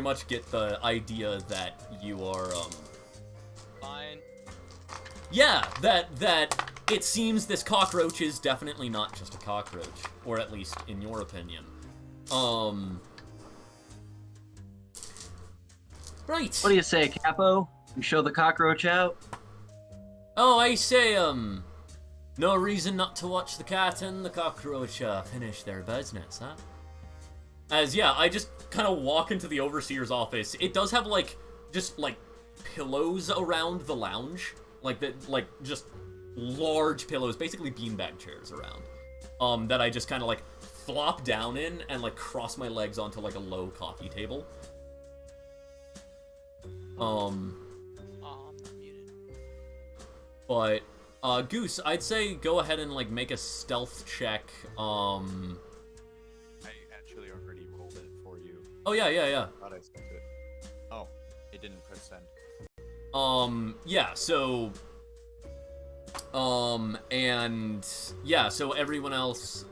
much get the idea that you are, Fine. yeah, that it seems this cockroach is definitely not just a cockroach, or at least in your opinion. Right. What do you say, Capo? We show the cockroach out? Oh, I say, no reason not to watch the cat and the cockroach, finish their business, huh? As, yeah, I just kind of walk into the overseer's office. It does have, like, just, like, pillows around the lounge. Like, just large pillows, basically beanbag chairs around. That I just kind of, like, flop down in and, like, cross my legs onto, like, a low coffee table. I'm not muted. But, Goose, I'd say go ahead and, like, make a stealth check, I actually already rolled it for you. Oh, yeah. I thought I sent it. Oh, it didn't press send. Yeah, so... and... yeah, so everyone else,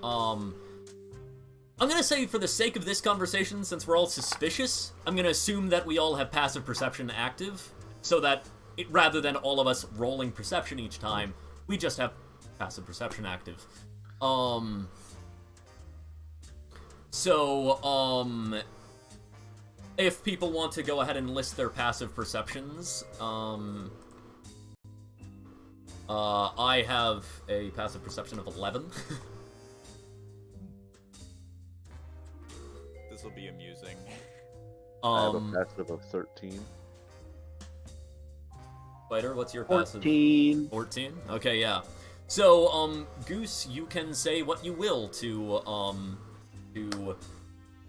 I'm gonna say, for the sake of this conversation, since we're all suspicious, I'm gonna assume that we all have passive perception active, so that, rather than all of us rolling perception each time, we just have passive perception active. if people want to go ahead and list their passive perceptions, I have a passive perception of 11. This will be amusing. I have a passive of 13. Spider, what's your passive? 14. 14? Okay, yeah. So, Goose, you can say what you will to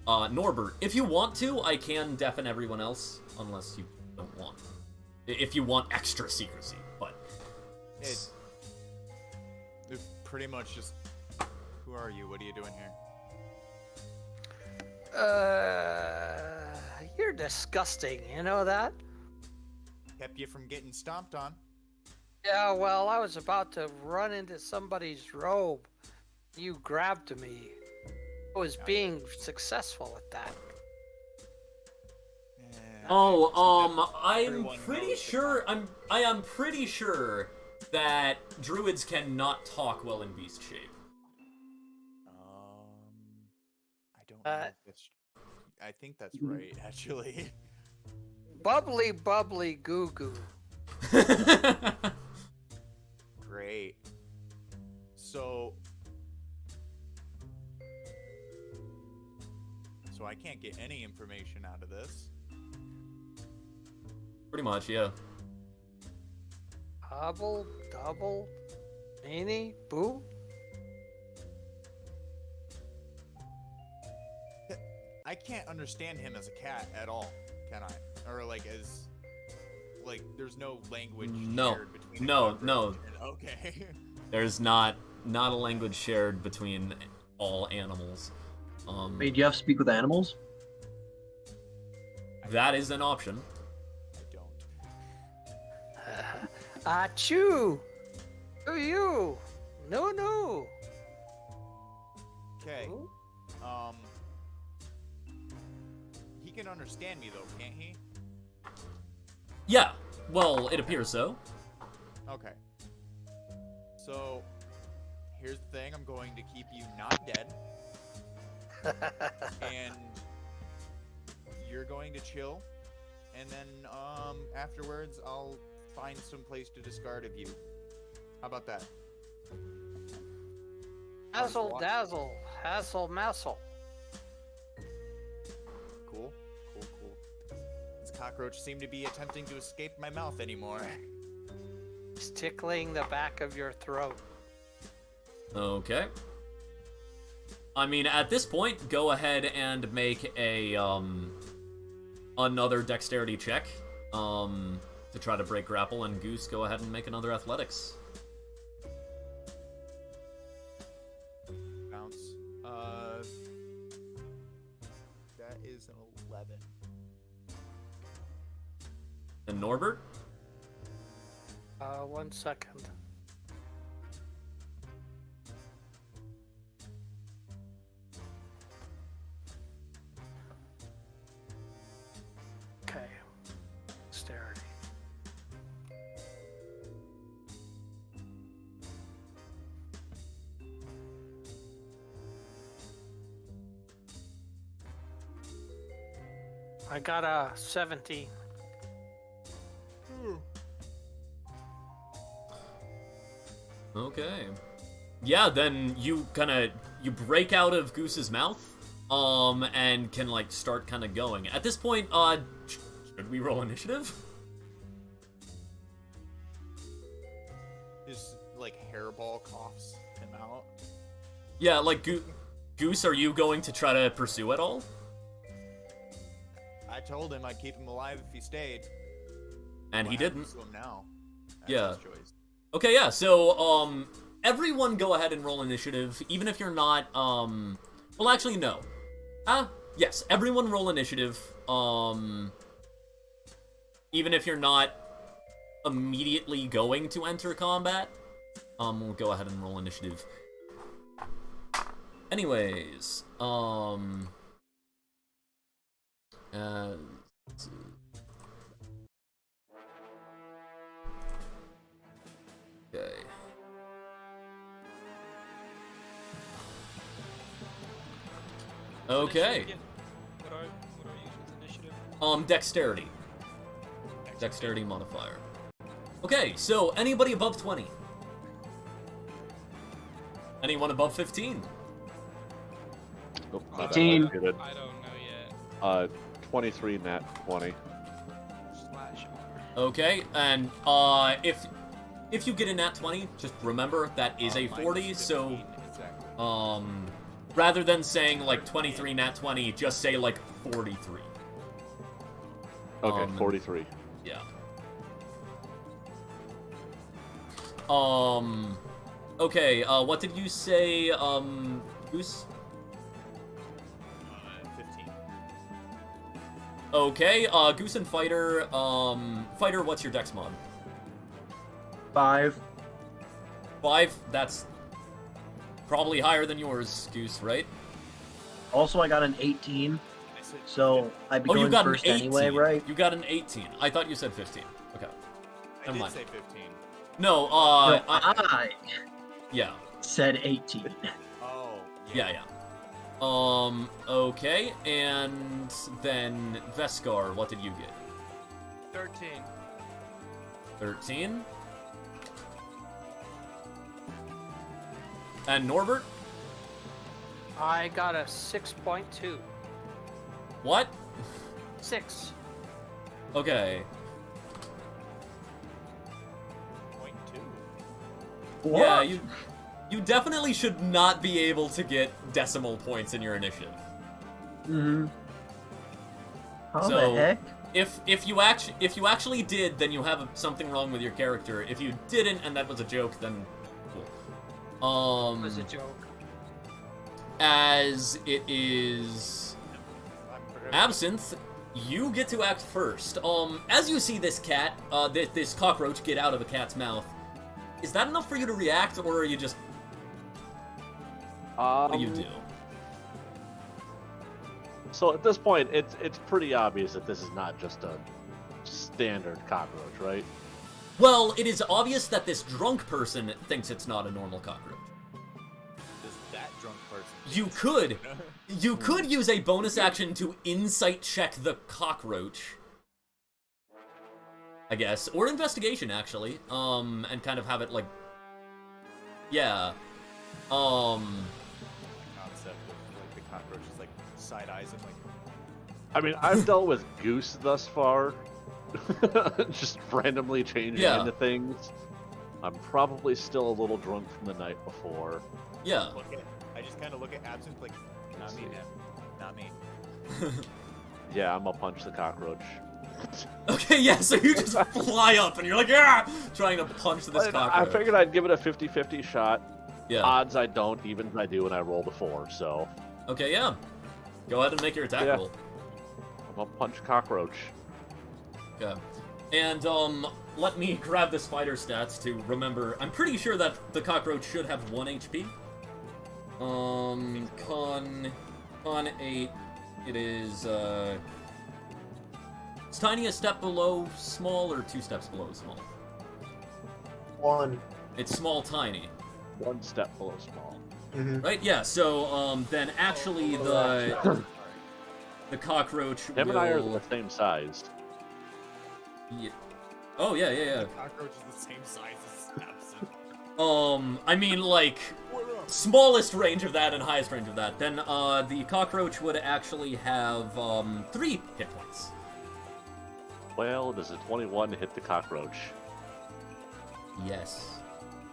Norbert. If you want to, I can deafen everyone else, unless you don't want. If you want extra secrecy, but... It's pretty much just... Who are you? What are you doing here? You're disgusting, you know that? Kept you from getting stomped on. Yeah, well, I was about to run into somebody's robe. You grabbed me. I was being successful at that. Yeah, I'm everyone pretty knows the sure, I am pretty sure that druids cannot talk while in beast shape. I don't know if that's... I think that's right, actually. Bubbly, bubbly, goo goo. Great. So I can't get any information out of this. Pretty much, yeah. Hubble, double, meanie, boo. I can't understand him as a cat at all, can I? Or as there's no language shared between no. Okay. There's not a language shared between all animals. Wait, do you have to speak with animals? That is an option. I don't. Achoo! To you! No. Okay. He can understand me though, can't he? Yeah, well, it appears so. Okay. So, here's the thing. I'm going to keep you not dead. And you're going to chill. And then, afterwards, I'll find some place to discard of you. How about that? Dazzle, dazzle, hassle, massle. Cool. This cockroach seemed to be attempting to escape my mouth anymore. It's tickling the back of your throat. Okay. I mean, at this point, go ahead and make a, another dexterity check, to try to break grapple, and Goose, go ahead and make another athletics. Bounce. That is an 11. And Norbert? 1 second. Okay. Dexterity. I got a 17. Okay. Yeah, then you break out of Goose's mouth, and can, start going. At this point, should we roll initiative? His, hairball coughs him out. Yeah, Goose, are you going to try to pursue at all? I told him I'd keep him alive if he stayed. And he didn't. To him now. That's Yeah. his choice. Okay, yeah, so, everyone go ahead and roll initiative, even if you're not, well, actually, no. Yes, everyone roll initiative, even if you're not immediately going to enter combat, we'll go ahead and roll initiative. Anyways, okay. Okay. What are you with initiative? Dexterity. Dexterity modifier. Okay, so anybody above 20? Anyone above 15? Oh, my bad, 18. I muted. I don't know yet. 23 nat 20. Slash. Okay, and if you get a nat 20, just remember that is a 40, so Exactly. rather than saying like 23 nat 20, just say like 43. Okay, 43. Yeah. Okay, what did you say, Goose? 15. Okay, Goose and Fighter, Fighter, what's your dex mod? 5. 5, that's probably higher than yours, Goose, right? Also, I got an 18, I said so I'd be Oh, you going got an first 18. anyway, right? You got an 18. I thought you said 15. Okay. I Never did mind. say 15. No, No, I, I yeah. said 18. Oh, Yeah, yeah. Okay, and then Veskar, what did you get? 13. 13? And Norbert? I got a 6.2. What? 6. Okay. 0.2. Yeah, you definitely should not be able to get decimal points in your initiative. Mm-hmm. How So- the heck? If you actually did, then you have something wrong with your character. If you didn't and that was a joke, then cool. It was a joke. As it is Absinthe, you get to act first. As you see this cat, this cockroach get out of a cat's mouth, is that enough for you to react, or are you just what do you do? So at this point, it's pretty obvious that this is not just a standard cockroach, right? Well, it is obvious that this drunk person thinks it's not a normal cockroach. Does that drunk person? You could use a bonus action to insight check the cockroach, I guess, or investigation actually, and kind of have it like, yeah, Concept of like the cockroach is like side eyes and like. I mean, I've dealt with Goose thus far, just randomly changing Yeah. into things. I'm probably still a little drunk from the night before. yeah. I just kind of look at Absinthe like, not me, man, not me. Yeah, I'm gonna punch the cockroach. Okay, yeah, so you just fly up and you're like, yeah, trying to punch this I cockroach. figured I'd give it a 50-50 shot. Yeah. Odds I don't, evens I do, and I rolled a 4, so Okay, yeah. Go ahead and make your attack Yeah. roll. I'm gonna punch cockroach. Okay. And, let me grab the spider stats to remember. I'm pretty sure that the cockroach should have 1 HP. Con 8, it is, is tiny a step below small or 2 steps below small? 1. It's small tiny, 1 step below small. Mm-hmm. right? Yeah, so, then actually the cockroach Him and I are will... the same size. Yeah. Oh, yeah, yeah, yeah. Cockroach is the same size as Absinthe. I mean, like, smallest range of that and highest range of that. Then, the cockroach would actually have, 3 hit points. Well, does a 21 hit the cockroach? Yes.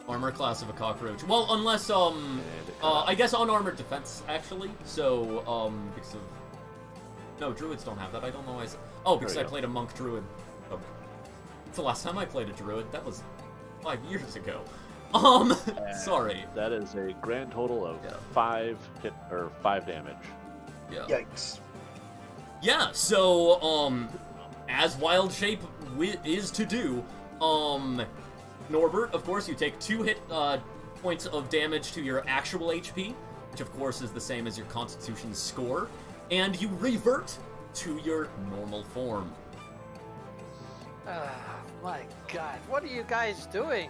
Armor class of a cockroach. Well, unless, And it I guess unarmored defense, actually. So, because of... No, druids don't have that. I don't know why Oh, because There I you go. played a monk druid. Oh. It's the last time I played a druid. That was 5 years ago. Sorry. That is a grand total of Yeah. 5 hit or 5 damage. Yeah. Yikes. Yeah, so, as Wild Shape is to do, Norbert, of course, you take 2 hit points of damage to your actual HP, which of course is the same as your Constitution score, and you revert to your normal form. My God, what are you guys doing?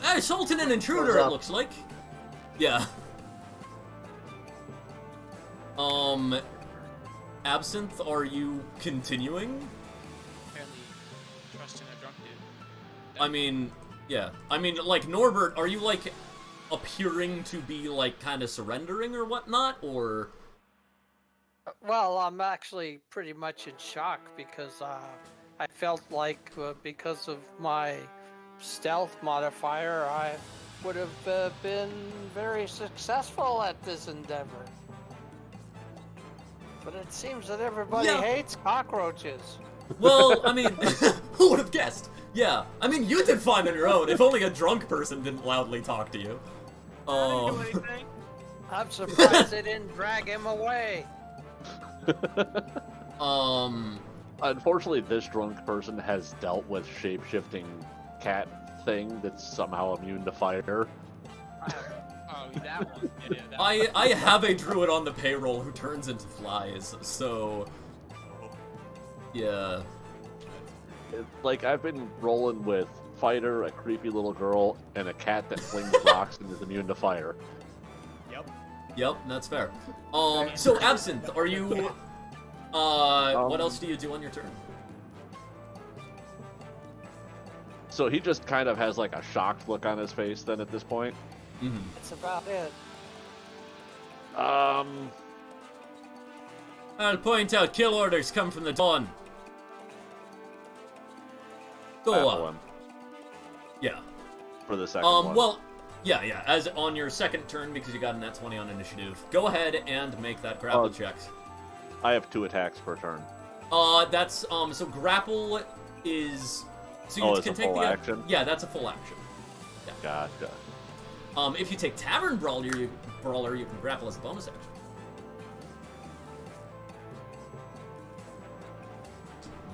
Assaulting an intruder, What's it up? looks like. Yeah. Absinthe, are you continuing? Apparently, trusting a drunk dude. I mean, yeah. I mean, like, Norbert, are you, like, appearing to be, like, kind of surrendering or whatnot, or... Well, I'm actually pretty much in shock because I felt like because of my stealth modifier, I would have been very successful at this endeavor. But it seems that everybody Yeah. hates cockroaches. Well, I mean, who would have guessed? Yeah, I mean, you did fine on your own, if only a drunk person didn't loudly talk to you. I didn't do anything. I'm surprised they didn't drag him away. Unfortunately, this drunk person has dealt with shape-shifting cat thing that's somehow immune to fire. Oh, that one. Yeah, that I have a druid on the payroll who turns into flies, so... Yeah. Like, I've been rolling with fighter, a creepy little girl, and a cat that flings rocks and is immune to fire. Yep, that's fair. So Absinthe, are you... what else do you do on your turn? So he just kind of has like a shocked look on his face then at this point. Mm-hmm. That's about it. I'll point out kill orders come from the dawn. Go That on. one Yeah. for the second one. Well, yeah, as on your second turn, because you got a nat 20 on initiative, go ahead and make that grapple check. I have 2 attacks per turn. That's, so grapple is... So you it's can a take full the... action? Yeah, that's a full action. Gotcha. If you take Tavern Brawler, you can grapple as a bonus action.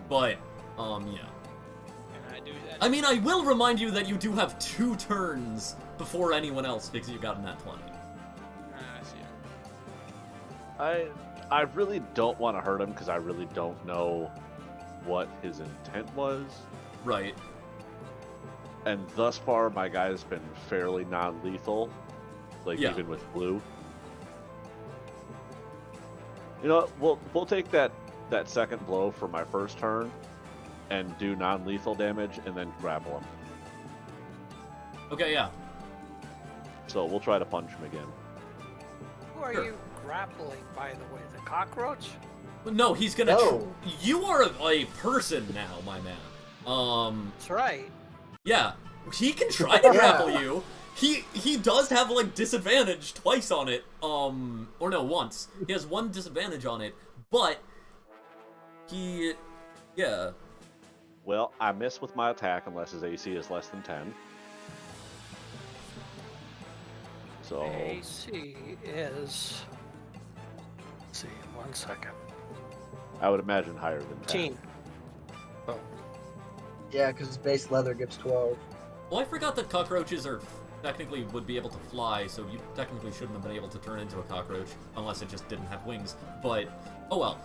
But, yeah. And I do that. I mean, I will remind you that you do have 2 turns before anyone else because you got a nat 20. I see. I really don't want to hurt him because I really don't know what his intent was. Right. And thus far, my guy's been fairly non-lethal, like Yeah. even with blue. You know what? We'll take that second blow for my first turn, and do non-lethal damage, and then grapple him. Okay, yeah. So we'll try to punch him again. Who are Sure. you grappling, by the way? The cockroach? No, he's gonna... No. You are a person now, my man. That's right. Yeah. He can try to Yeah. grapple you. He does have, like, disadvantage twice on it. Or no, once. He has 1 disadvantage on it, but... Yeah. Well, I miss with my attack unless his AC is less than 10. So AC is... Let's see, 1 second. I would imagine higher than 10. 18. Yeah, because base leather gives 12. Well, I forgot that cockroaches are technically would be able to fly, so you technically shouldn't have been able to turn into a cockroach unless it just didn't have wings. But oh well.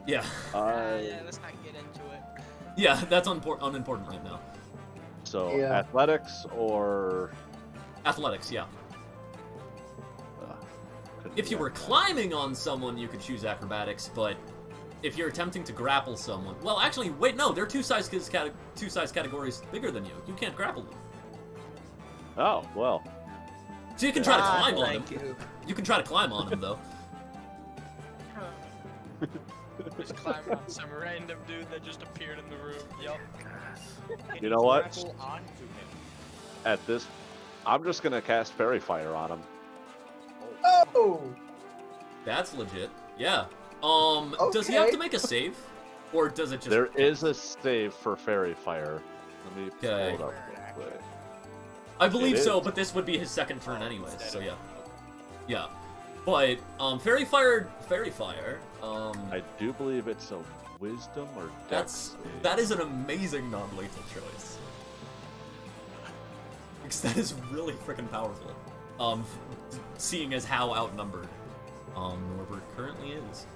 Yeah. Yeah, let's not get into it. Yeah, that's unimportant right now. So Yeah. athletics or Athletics, yeah. couldn't If be you were acrobatics. climbing on someone, you could choose acrobatics, but if you're attempting to grapple someone, well, actually, wait, no, they're two size categories bigger than you. You can't grapple them. Oh well. So you can try to climb on them. Thank you. You can try to climb on them, though. Just climb on some random dude that just appeared in the room. Yup. You know what? Grapple onto him. At this, I'm just gonna cast Fairy Fire on him. Oh! That's legit. Yeah. Does he have Okay. to make a save? Or does it just... There is a save for Fairy Fire. Let me Okay. pull it up real quick. I believe It so, is. but this would be his second turn anyways, so yeah. Yeah. But, Fairy Fire, I do believe it's a Wisdom or Dex. that is an amazing non-lethal choice. Because that is really freaking powerful. Seeing as how outnumbered, Norbert currently is.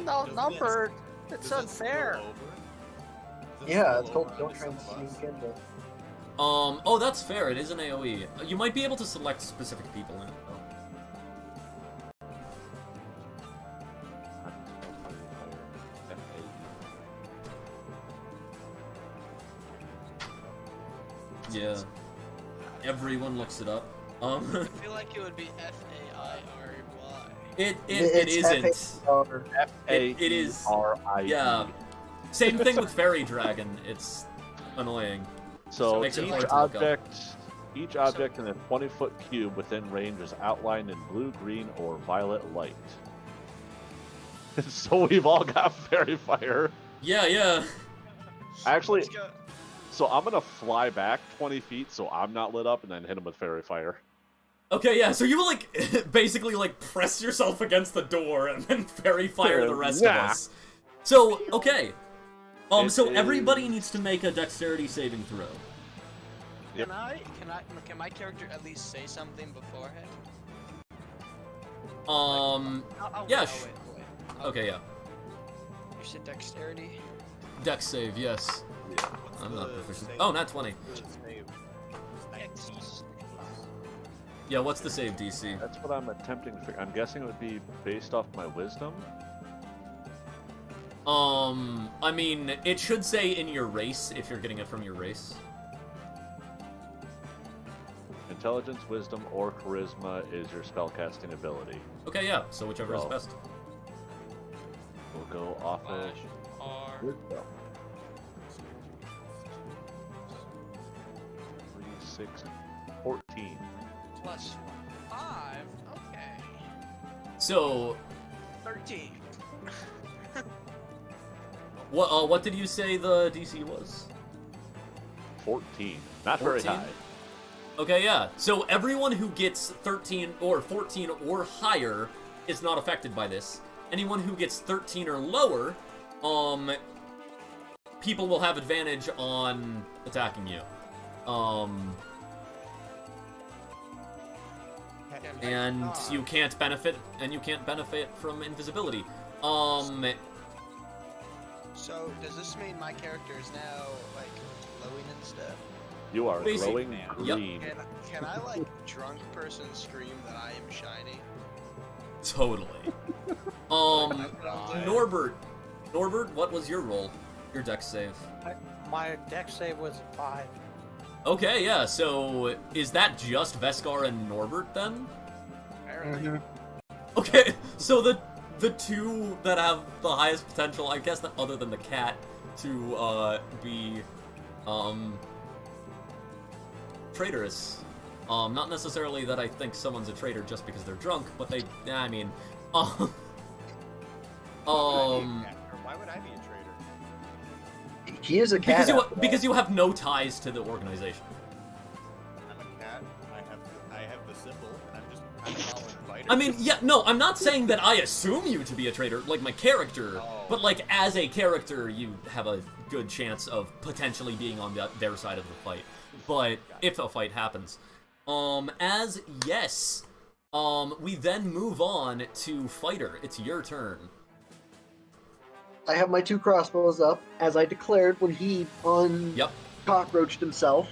No, numbered. It's unfair. Yeah, it's called Don't Try and Sneak Into. Oh, that's fair. It is an AoE. You might be able to select specific people in it, though. Yeah. Everyone looks it up. I feel like it would be F-A-I-R-Y. It It's isn't. F-A-R. It is. F-A-E-R-I-E. Yeah. Same thing with Fairy Dragon. It's annoying. So makes it each hard to look up. object in a 20-foot cube within range is outlined in blue, green, or violet light. So we've all got fairy fire. Yeah. Actually, Let's go. so I'm gonna fly back 20 feet so I'm not lit up, and then hit him with fairy fire. Okay, yeah, so you like basically like press yourself against the door and then fairy fire the rest of us. So, okay. So everybody needs to make a dexterity saving throw. Yep. Can my character at least say something beforehand? Yeah, Wait. Okay, yeah. You said dexterity? Dex save, yes. Yeah. I'm not proficient. Oh, not 20. Yeah, what's the save DC? That's what I'm attempting to figure. I'm guessing it would be based off my wisdom. I mean, it should say in your race if you're getting it from your race. Intelligence, wisdom, or charisma is your spellcasting ability. Okay, yeah, so whichever is best. We'll go off of R. wisdom. 3, 6, 14. Plus 5. Okay. So, 13. what did you say the DC was? 14. Not very 14? high. Okay, yeah. So everyone who gets 13 or 14 or higher is not affected by this. Anyone who gets 13 or lower, people will have advantage on attacking you. And you can't benefit from invisibility. So does this mean my character is now like glowing and stuff? You are Basic. glowing Yep. green. Can I like drunk person scream that I am shiny? Totally. Norbert, what was your roll? Your dex save. My dex save was 5. Okay, yeah, so is that just Veskar and Norbert then? Apparently. Okay, so the two that have the highest potential, I guess, that other than the cat, to be traitorous. Not necessarily that I think someone's a traitor just because they're drunk, but they, I mean, Why would I be a traitor? He is a cat. because you have no ties to the organization. I'm a cat. I have the symbol, and I'm following fighters. I mean, yeah, no, I'm not saying that I assume you to be a traitor, like my character, but like as a character, you have a good chance of potentially being on their side of the fight. But if a fight happens, we then move on to fighter. It's your turn. I have my 2 crossbows up, as I declared when he Yep. cockroached himself.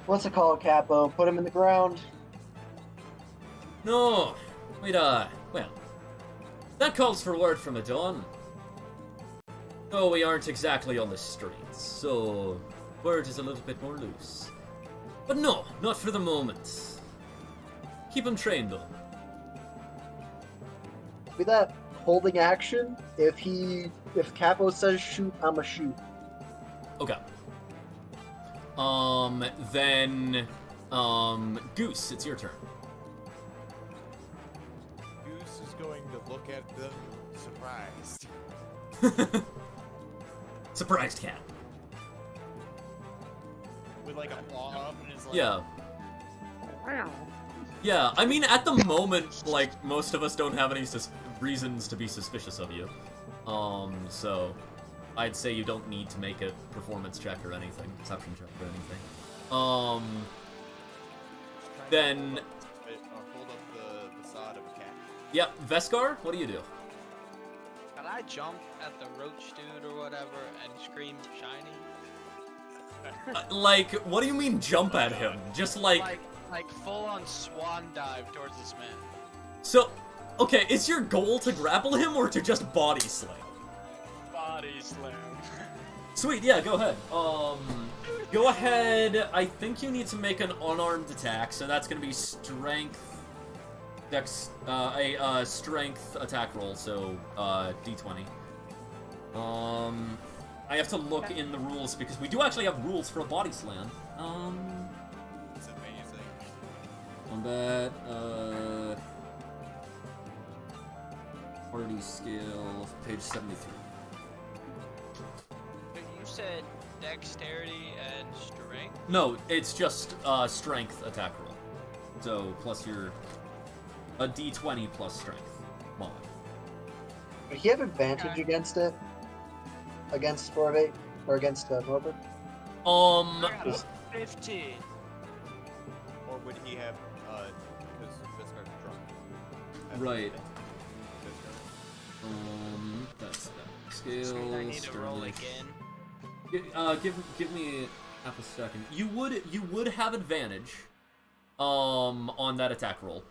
What's it called, Capo? Put him in the ground. No, wait, well, that calls for word from a dawn. Oh, we aren't exactly on the streets, so word is a little bit more loose. But no, not for the moment. Keep him trained, though. With that holding action, if Capo says shoot, I'ma shoot. Okay. Then, Goose, it's your turn. Goose is going to look at them surprised. Surprised cat. With like a paw up and is like, Yeah. Yeah, I mean, at the moment, like, most of us don't have any reasons to be suspicious of you. So I'd say you don't need to make a performance check or anything, perception check or anything. Then, hold up the facade of a cat. yep, Veskar, what do you do? Can I jump at the roach dude or whatever and scream shiny? Like, what do you mean jump at him? Just like full on swan dive towards this man. so, okay, is your goal to grapple him or to just body slam? Body slam. Sweet, yeah, go ahead. Go ahead. I think you need to make an unarmed attack, so that's gonna be strength. A strength attack roll, so d20. I have to look in the rules because we do actually have rules for a body slam. It's amazing. Combat, party skill, page 73. But you said dexterity and strength? No, it's just strength attack roll. So plus your a d20 plus strength mod. Would he have advantage against it? Against Sporvate? Or against Norbert? I got a 15. Or would he have, because Viscar's drunk? Right. Viscar. That's that. Skill. I need to roll again. Give me half a second. You would have advantage, on that attack roll.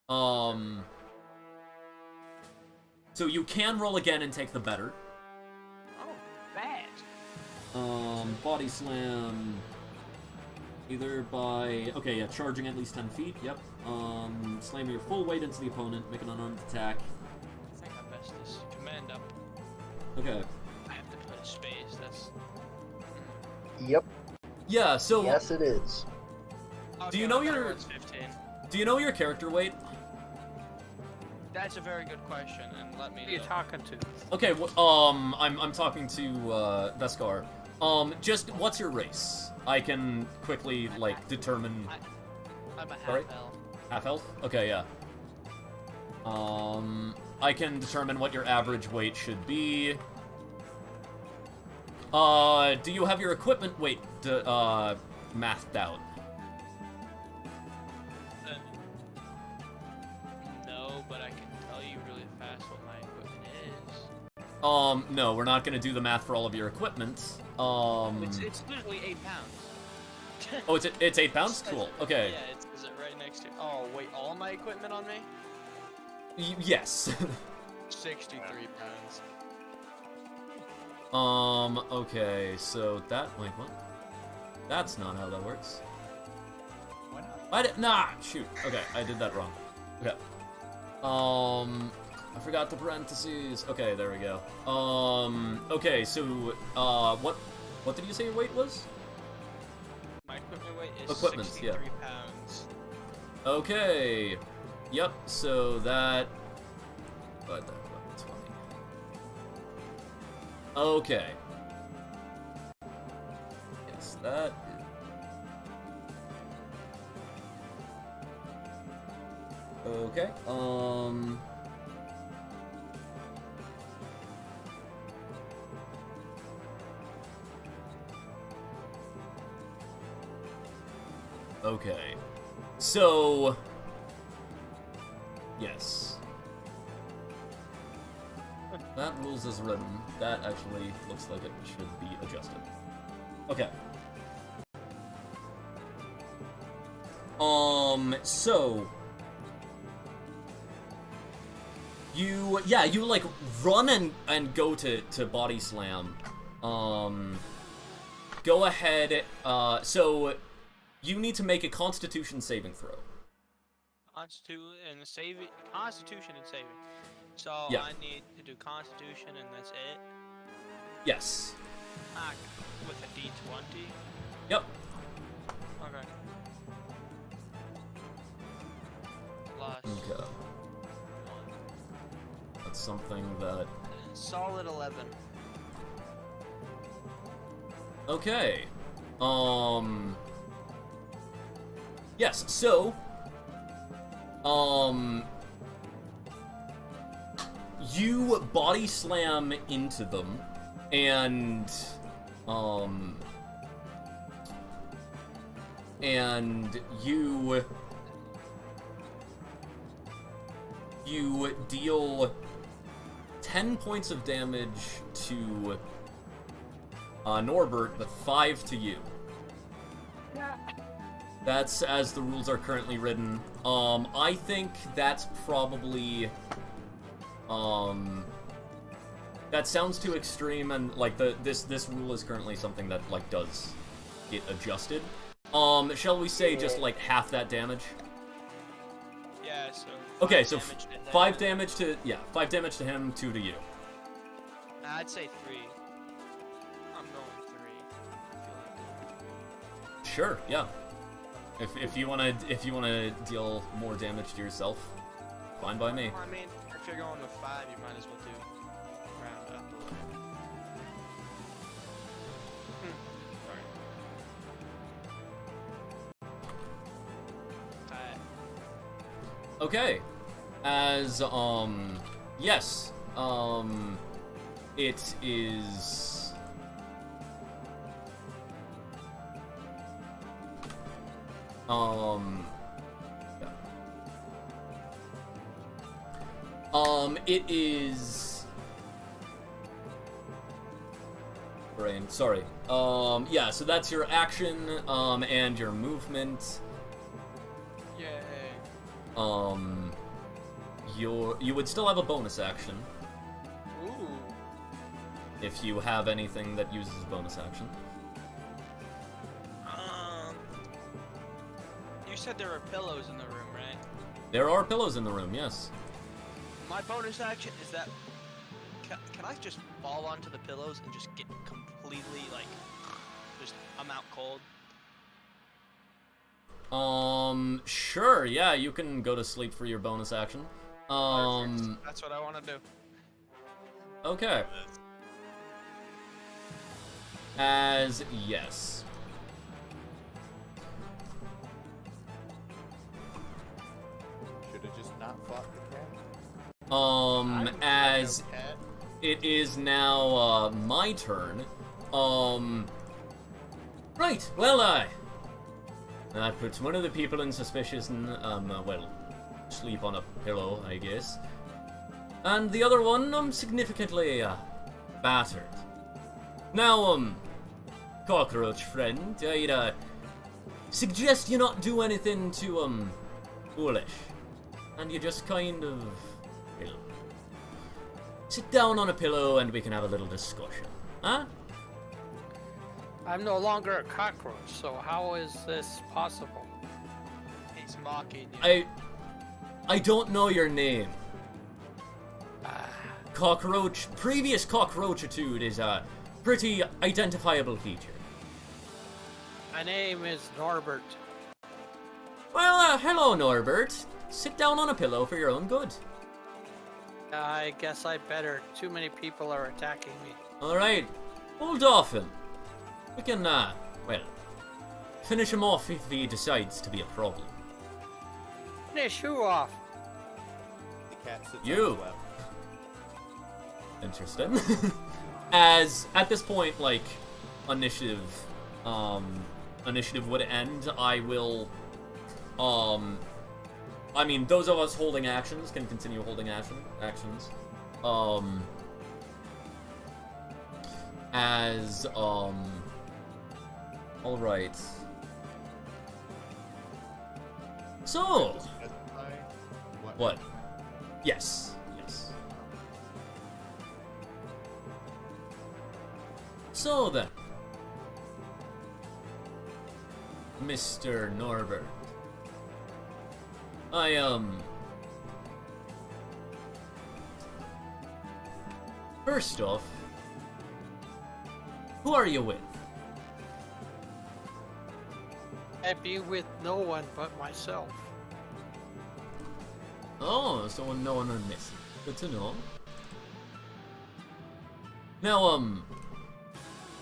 So you can roll again and take the better. Oh, bad. Body slam. Either by charging at least 10 feet. Yep. Slam your full weight into the opponent. Make an unarmed attack. I think I best this command up. Okay. I have to put a space. That's. Yep. Yeah. So. Yes, it is. Okay, you know that your- one's 15. Do you know your character weight? That's a very good question, and let me. Who are you talking to? Okay. I'm talking to Beskar. Just what's your race? I can quickly determine. I'm a half Alright. elf. Half elf? Okay, yeah. I can determine what your average weight should be. Do you have your equipment weight mathed out? No, but I can tell you really fast what my equipment is. No, we're not gonna do the math for all of your equipment. It's literally 8 pounds. Oh, it's 8 pounds? Cool. Okay. Yeah, is it right next to? Oh wait, all my equipment on me? Yes. 63 pounds. Okay, so wait, what? That's not how that works. Why not? Shoot. Okay, I did that wrong. Okay. I forgot the parentheses. Okay, there we go. Okay, so, what did you say your weight was? My equipment weight is Equipment, 63 yeah. pounds. Okay. Yep, so that... But that 20. Okay. Yes, that is... Okay, Okay. So... Yes. That rules as written. That actually looks like it should be adjusted. Okay. So... You run and go to body slam. Go ahead, so... You need to make a Constitution saving throw. Constitution and saving. So Yeah. I need to do Constitution and that's it. Yes. With a D20. Yep. Okay. Plus Okay. 1. That's something that... Solid 11. Okay. Yes, so... You body slam into them, and... And you deal 10 points of damage to Norbert, but 5 to you. That's as the rules are currently written. I think that's probably... That sounds too extreme, and this rule is currently something that does it adjusted. Shall we say just like half that damage? Yeah, so. Okay, 5 so damage to him. 5 damage to, yeah, 5 damage to him, 2 to you. I'd say 3. I'm going 3. I feel like. Sure, yeah. If you wanna deal more damage to yourself, fine by me. Well, I mean, if you're going with 5, you might as well do round up a little. Sorry. Alright. Okay. As yes. It is it is brain, sorry. Yeah, so that's your action, and your movement. Yay. You would still have a bonus action Ooh. if you have anything that uses a bonus action. You said there were pillows in the room, right? There are pillows in the room, yes. My bonus action is that. Can I just fall onto the pillows and just get completely, like, just, I'm out cold? Sure, yeah, you can go to sleep for your bonus action. Perfect. That's what I want to do. Okay. As, yes. Should have just not fought the cat. As Cat. it is now, my turn. Right, well, that puts one of the people in suspicion, well, sleep on a pillow, I guess. And the other one, significantly, battered. Now, cockroach friend, I'd, suggest you not do anything too, foolish. And you just kind of, well, sit down on a pillow and we can have a little discussion. Huh? I'm no longer a cockroach, so how is this possible? He's mocking you. I don't know your name. Cockroach. Previous cockroachitude is a pretty identifiable feature. My name is Norbert. Well, hello, Norbert. Sit down on a pillow for your own good. I guess I better. Too many people are attacking me. Alright. Hold off him. We can, well, finish him off if he decides to be a problem. Finish who off? The cat sits You. on his lap. Interesting. As, at this point, like, initiative would end, I will, I mean, those of us holding actions can continue holding actions. Alright. So, Specify what? Yes. Yes. So then, Mr. Norbert, first off, who are you with? I'd be with no one but myself. Oh, so no one are missing. Good to know. Now,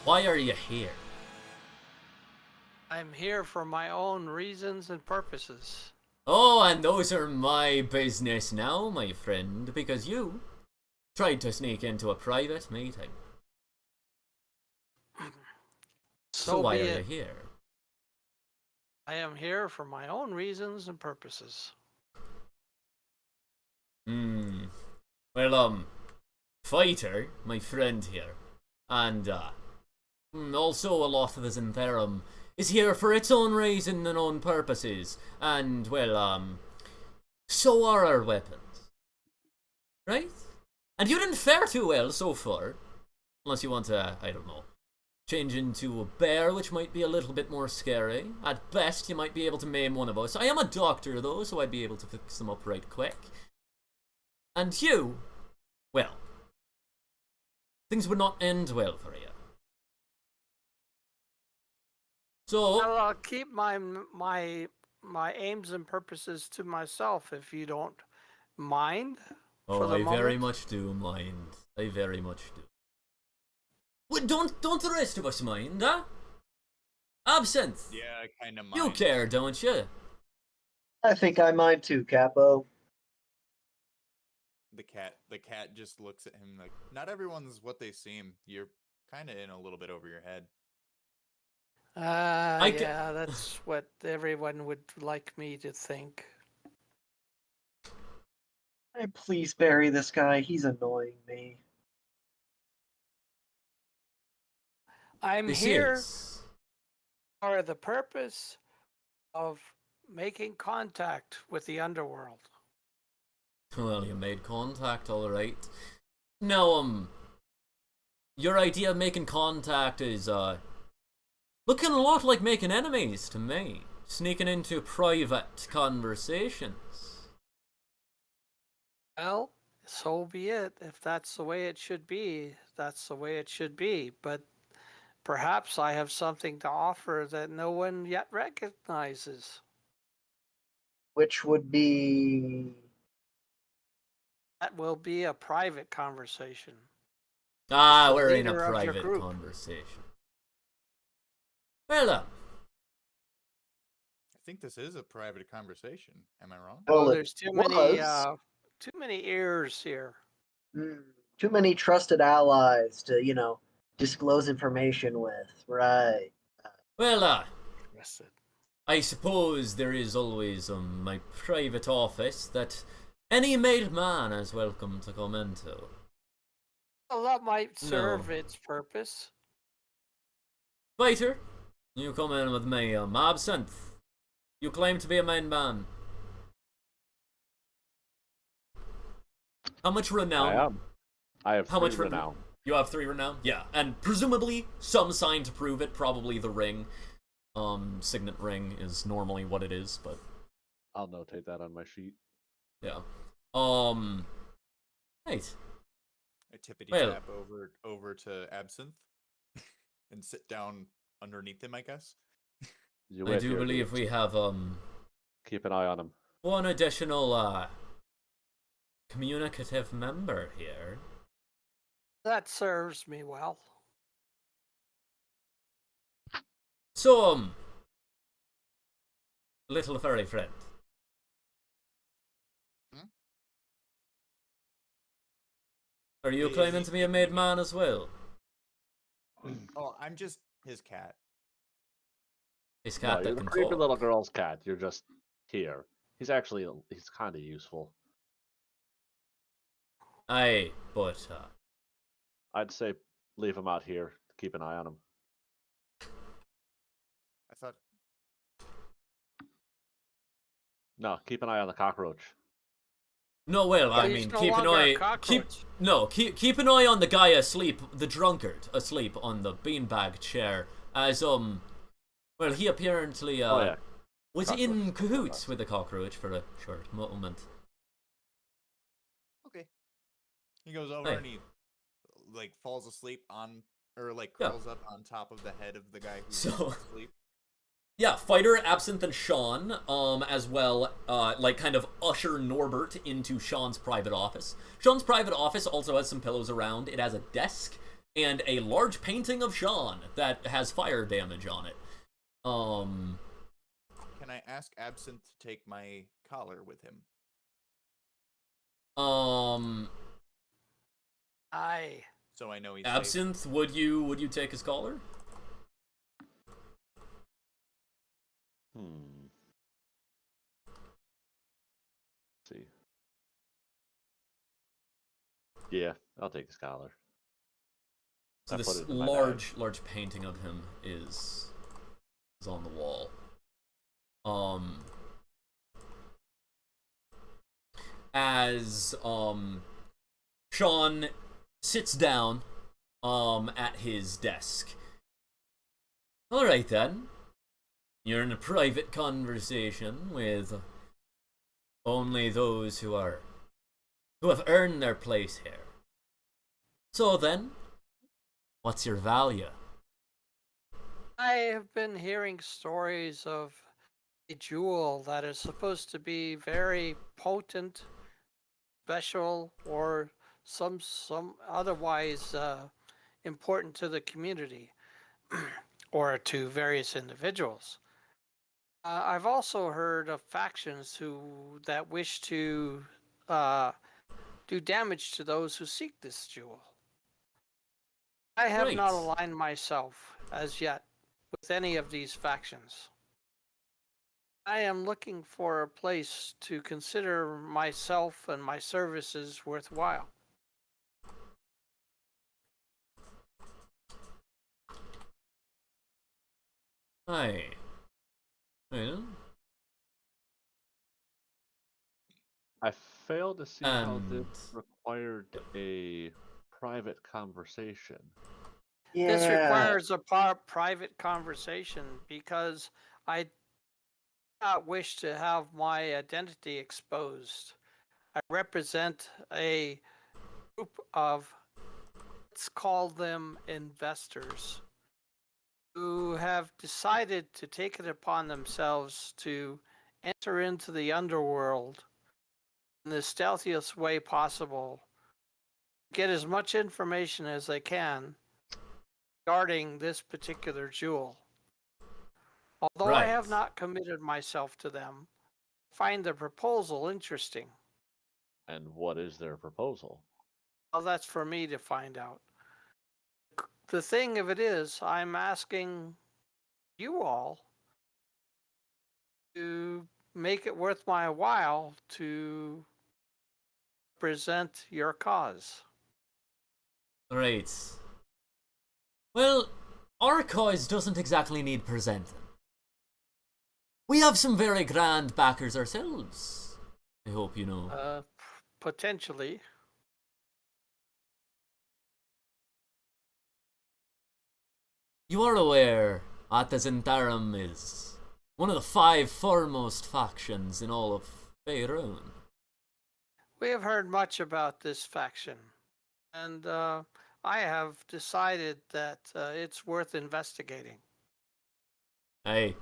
why are you here? I'm here for my own reasons and purposes. Oh, and those are my business now, my friend, because you tried to sneak into a private meeting. So why be are you it. here? I am here for my own reasons and purposes. Well, Fighter, my friend here, and, also a lot of the Zentherum, is here for its own reason and own purposes, and, well, so are our weapons. Right? And you didn't fare too well so far. Unless you want to, I don't know, change into a bear, which might be a little bit more scary. At best, you might be able to maim one of us. I am a doctor, though, so I'd be able to fix them up right quick. And you, well, things would not end well for you. So, Well, I'll keep my aims and purposes to myself if you don't mind. For the I very moment. much do mind. I very much do. Well, don't the rest of us mind, huh? Absinthe, Yeah, I kind of mind. you care, don't you? I think I mind too, Capo. The cat just looks at him like, not everyone's what they seem. You're kind of in a little bit over your head. Yeah, that's what everyone would like me to think. Hey, please bury this guy. He's annoying me. I'm This here is. for the purpose of making contact with the underworld. Well, you made contact, alright. Now, your idea of making contact is, looking a lot like making enemies to me. Sneaking into private conversations. Well, so be it. If that's the way it should be, that's the way it should be. But perhaps I have something to offer that no one yet recognizes. Which would be. That will be a private conversation. Ah, The we're in a leader of your private group. conversation. Well, I think this is a private conversation. Am I wrong? Well, it There's was. too many ears here. Too many trusted allies to disclose information with. Right. well, Interested. I suppose there is always my private office that any made man is welcome to come into. Well, that might serve No. its purpose. Fighter, you come in with me, Absinthe. You claim to be a main man. How much renown? I am. I have How three much renown. You have 3 renown? Yeah, and presumably some sign to prove it, probably the ring. Signet ring is normally what it is, but I'll notate that on my sheet. yeah. Right. I tippity Well- tap over to Absinthe and sit down underneath him, I guess. You I wait do here, believe dude. we have Keep an eye on him. one additional communicative member here. That serves me well. So, little furry friend. Hmm? Are you Is claiming he- to be a made man as well? Oh, I'm just his cat. This No, cat you're that the can creepy talk. little girl's cat. You're just here. He's kind of useful. Aye, but I'd say leave him out here. Keep an eye on him. I thought No, keep an eye on the cockroach. no, well, I He's mean, no keep an longer a eye. cockroach. Keep an eye on the guy asleep, the drunkard asleep on the beanbag chair. As well, he apparently Oh yeah. was Cockroach. in cahoots with the cockroach for a short moment. okay. He goes over Hey. and he like falls asleep on or like Yeah. curls up on top of the head of the guy who's So- asleep. Yeah, Fighter, Absinthe, and Sean, as well, like kind of usher Norbert into Sean's private office. Sean's private office also has some pillows around. It has a desk and a large painting of Sean that has fire damage on it. Can I ask Absinthe to take my collar with him? Aye. So I know he's safe? Absinthe, would you take his collar? See. Yeah, I'll take his collar. So I put this it in my bag. large painting of him is on the wall. As Sean sits down at his desk, Alright then. You're in a private conversation with only those who have earned their place here. So then, what's your value? I have been hearing stories of a jewel that is supposed to be very potent, special, or some otherwise important to the community or to various individuals. I've also heard of factions that wish to do damage to those who seek this jewel. I have not Right. aligned myself as yet with any of these factions. I am looking for a place to consider myself and my services worthwhile. Aye. Well, I fail to see how this and required a private conversation. This Yeah. requires a private conversation because I do not wish to have my identity exposed. I represent a group of, let's call them investors, who have decided to take it upon themselves to enter into the underworld in the stealthiest way possible, get as much information as they can regarding this particular jewel. Although I have Right. not committed myself to them, I find the proposal interesting. And what is their proposal? Well, that's for me to find out. The thing of it is, I'm asking you all to make it worth my while to present your cause. right. Well, our cause doesn't exactly need presenting. We have some very grand backers ourselves. I hope you know. Potentially. You are aware Atazentarum is one of the 5 foremost factions in all of Faerun. We have heard much about this faction, and I have decided that it's worth investigating. Aye.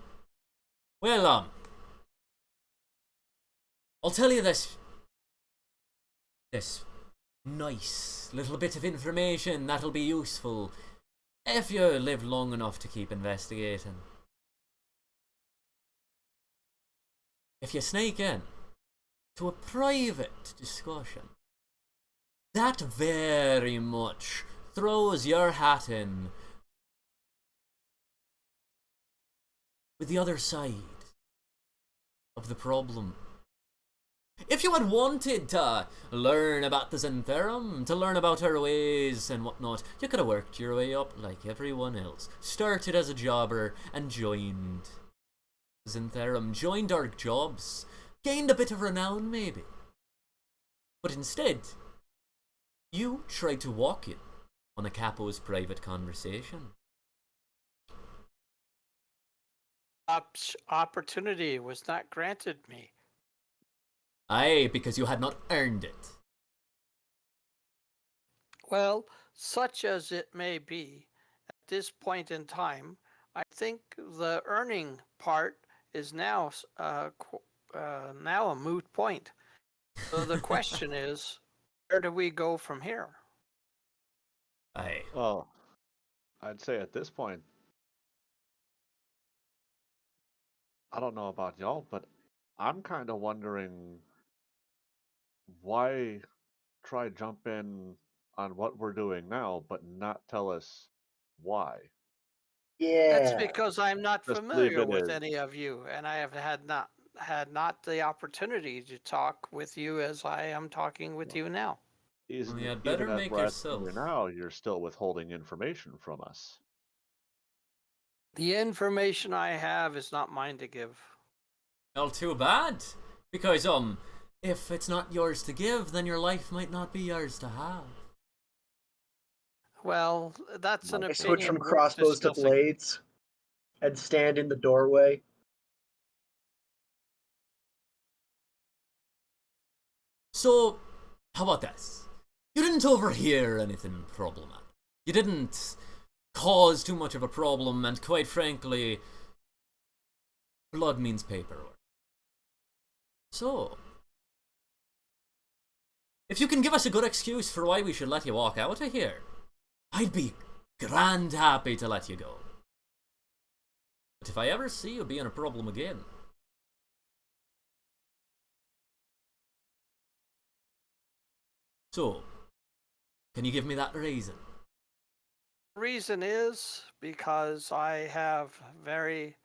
Well, I'll tell you this nice little bit of information that'll be useful if you live long enough to keep investigating. If you sneak in to a private discussion, that very much throws your hat in with the other side of the problem. If you had wanted to learn about the Zentherum, to learn about her ways and whatnot, you could have worked your way up like everyone else. Started as a jobber and joined Zentherum, joined our jobs, gained a bit of renown maybe. But instead, you tried to walk in on a capo's private conversation. Opportunity was not granted me. Aye, because you had not earned it. Well, such as it may be, at this point in time, I think the earning part is now now a moot point. So the question is, where do we go from here? Aye. Well, I'd say at this point, I don't know about y'all, but I'm kind of wondering why try jump in on what we're doing now, but not tell us why. That's Yeah. because I'm not Just leave familiar it with as. any of you, and I have had not the opportunity to talk with you as I am talking with you now. Even, Well, you had even better as make we're asking you yourself. now, you're still withholding information from us. The information I have is not mine to give. Well, too bad. Because, if it's not yours to give, then your life might not be yours to have. Well, that's an I I opinion switch from worth crossbows to discussing. blades. and stand in the doorway. So, how about this? You didn't overhear anything problematic. You didn't cause too much of a problem, and quite frankly, blood means paperwork. So, if you can give us a good excuse for why we should let you walk out of here, I'd be grand happy to let you go. But if I ever see you being a problem again, so, can you give me that reason? Reason is because I have very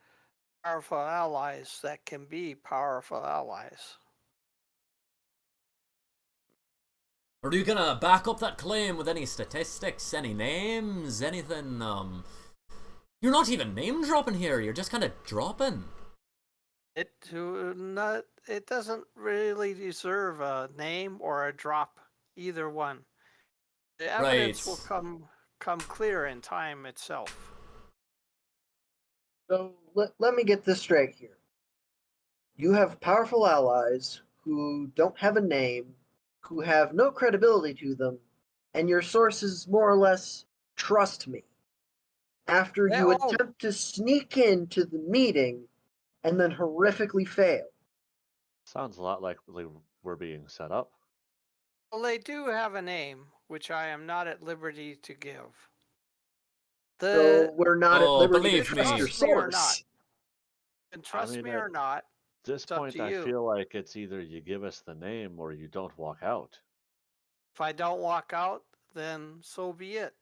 powerful allies that can be powerful allies. Are you gonna back up that claim with any statistics, any names, anything, You're not even name dropping here, you're just kinda dropping. It doesn't really deserve a name or a drop, either one. The evidence will come clear in time itself. So let me get this straight here. You have powerful allies who don't have a name, who have no credibility to them, and your sources more or less trust me. After you attempt to sneak into the meeting and then horrifically fail. Sounds a lot like we're being set up. Well, they do have a name, which I am not at liberty to give. So we're not at liberty to believe trust me. your Trust me or not. source. And trust mean, me or not, At this it's up point, to I you. feel like it's either you give us the name or you don't walk out. If I don't walk out, then so be it.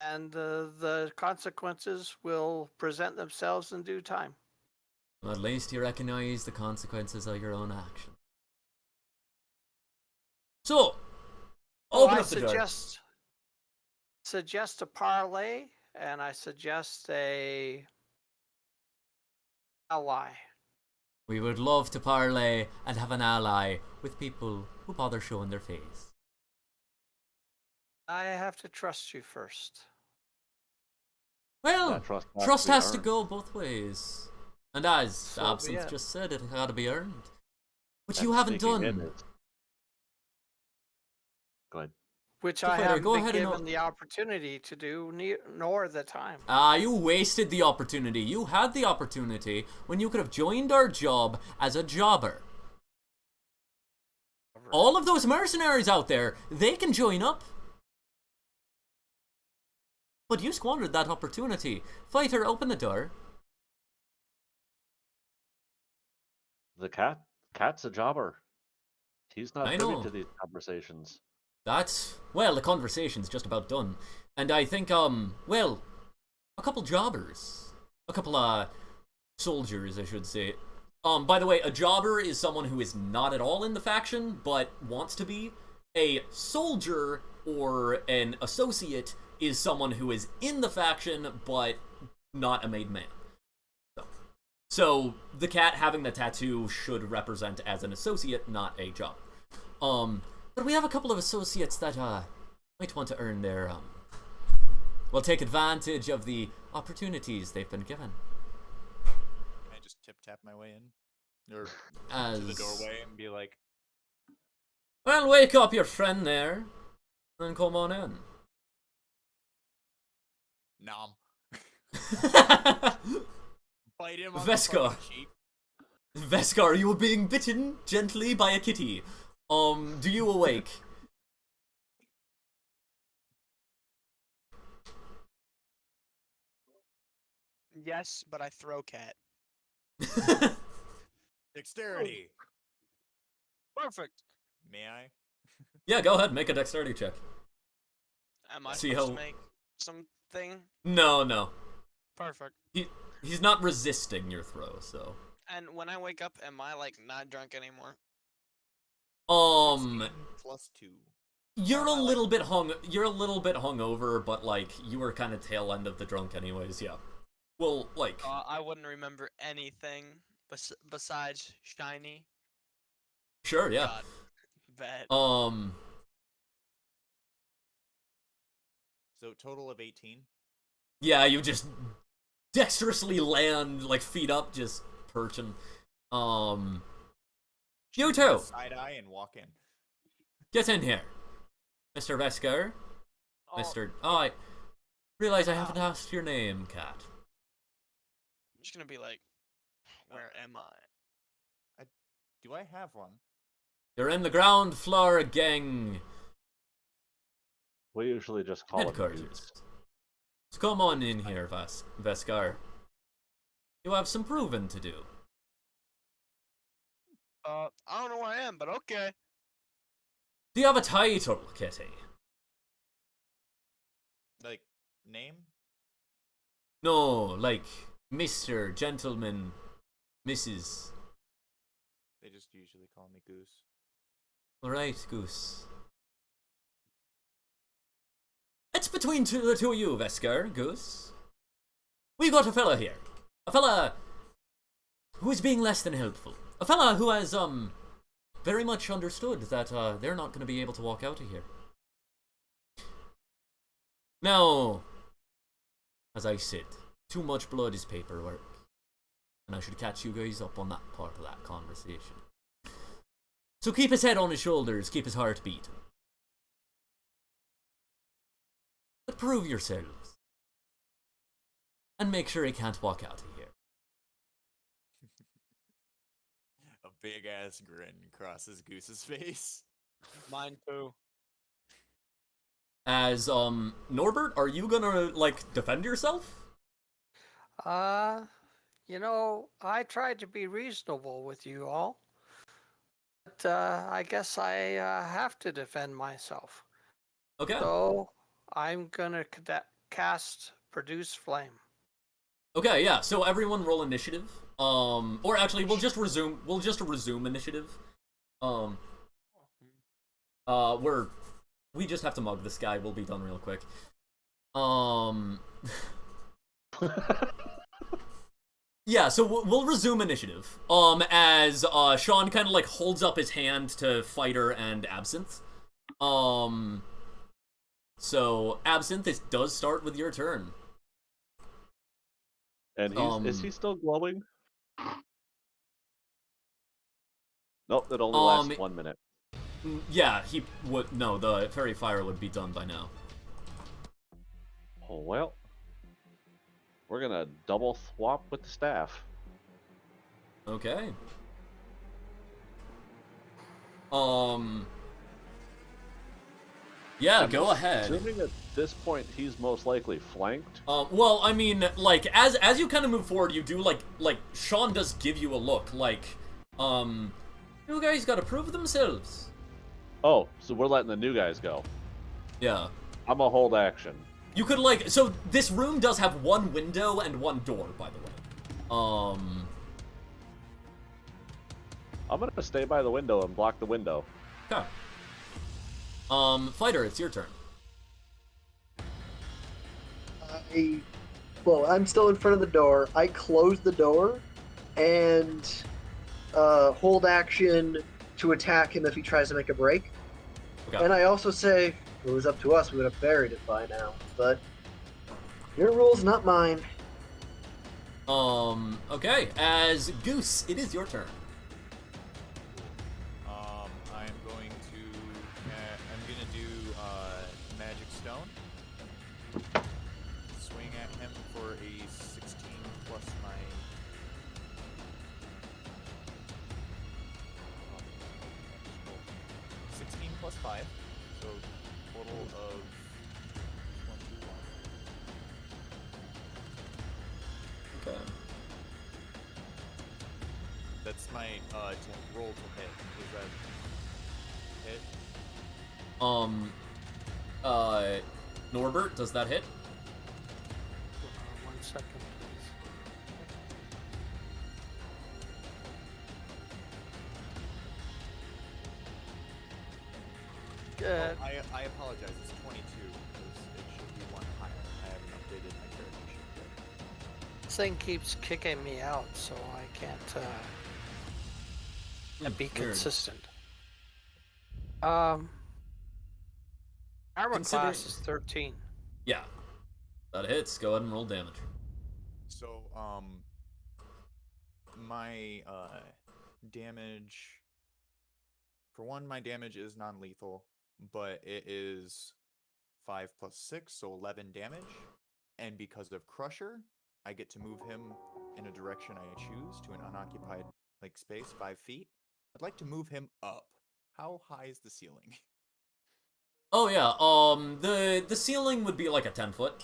And the consequences will present themselves in due time. At least you recognize the consequences of your own action. So, open up the door. Suggest a parlay, and I suggest a ally. We would love to parlay and have an ally with people who bother showing their face. I have to trust you first. Well, That trust has to earned. go both ways. And as So be Absinthe it. just said, it had to be earned. Which And you haven't sneaking in done. is- Go ahead. Which So I Fighter, haven't go been ahead and given the opportunity to do, nor the time. You wasted the opportunity. You had the opportunity when you could have joined our job as a jobber. All of those mercenaries out there, they can join up. But you squandered that opportunity. Fighter, open the door. The cat's a jobber. He's not I privy know. to these conversations. Well, the conversation's just about done. And I think, well, a couple jobbers. A couple, soldiers, I should say. By the way, a jobber is someone who is not at all in the faction, but wants to be. A soldier or an associate is someone who is in the faction, but not a made man. So the cat having the tattoo should represent as an associate, not a job. But we have a couple of associates that, might want to earn their, well, take advantage of the opportunities they've been given. Can I just tap my way in? Or to the doorway and be like, Well, wake up your friend there, and come on in. nom. Bite him on Vescar. the fucking cheek. Vescar, you were being bitten gently by a kitty. Do you awake? Yes, but I throw cat. Dexterity. Perfect. May I? Yeah, go ahead, make a dexterity check. Am I See supposed how- to make something? No. Perfect. He's not resisting your throw, so. And when I wake up, am I like not drunk anymore? 16 plus 2. You're a Am I, little bit hungover, but like you were kind of tail end of the drunk anyways, yeah. Well, like I wouldn't remember anything besides shiny. sure, yeah. God, bet. So total of 18. Yeah, you just dexterously land, like, feet up, just perching. You two, Side eye and walk in. get in here. Mr. Vesker. Oh, Mr. Oh, I realize I haven't asked your name, cat. I'm just gonna be like, where am I? Do I have one? You're in the ground floor gang We usually just call it headquarters. Goose. So come on in here, Veskar. You have some proving to do. I don't know where I am, but okay. Do you have a title, Kitty? Like, name? No, like Mr. Gentleman, Mrs. They just usually call me Goose. Alright, Goose. It's between the two of you, Vesker, Goose. We got a fella here. A fella who is being less than helpful. A fella who has, very much understood that, they're not going to be able to walk out of here. Now, as I said, too much blood is paperwork. And I should catch you guys up on that part of that conversation. So keep his head on his shoulders, keep his heart beating. But prove yourselves. And make sure he can't walk out of here. A big ass grin crosses Goose's face. Mine too. As, Norbert, are you gonna, like, defend yourself? You know, I tried to be reasonable with you all, but I guess I have to defend myself. Okay. So I'm gonna cast Produce Flame. Okay, yeah, so everyone roll initiative. Or actually, we'll just resume initiative. We just have to mug this guy, we'll be done real quick. Yeah, so we'll resume initiative. As Sean kind of like holds up his hand to Fighter and Absinthe. So Absinthe, this does start with your turn. And is he still glowing? Nope, that only lasts 1 minute. Yeah, he would. No, the fairy fire would be done by now. Oh well. We're gonna double swap with the staff. Okay. Yeah, go ahead. Assuming at this point he's most likely flanked. Well, I mean, like, as you kind of move forward, you do, like, Sean does give you a look, like, you guys gotta prove themselves. Oh, so we're letting the new guys go. Yeah. I'm a hold action. You could, like, so this room does have one window and one door, by the way. I'm gonna stay by the window and block the window. Okay. Fighter, it's your turn. I'm still in front of the door. I close the door and hold action to attack him if he tries to make a break. Okay. And I also say, if it was up to us, we would have buried it by now. But your rules, not mine. Okay. As Goose, it is your turn. I'm going to do Magic Stone. Swing at him for a 16 plus my. 16 plus 5, so total of 21. Okay. That's my to roll to hit. Is that hit? Norbert, does that hit? 1 second, please. Good. I apologize. It's 22 because it should be one higher. I haven't updated my character sheet yet. This thing keeps kicking me out, so I can't be Weird. consistent. Armor Considering- class is 13. Yeah. That hits. Go ahead and roll damage. So, my damage. For one, my damage is non-lethal, but it is 5 plus 6, so 11 damage. And because of Crusher, I get to move him in a direction I choose to an unoccupied space, 5 feet. I'd like to move him up. How high is the ceiling? Oh yeah, the ceiling would be like a 10-foot.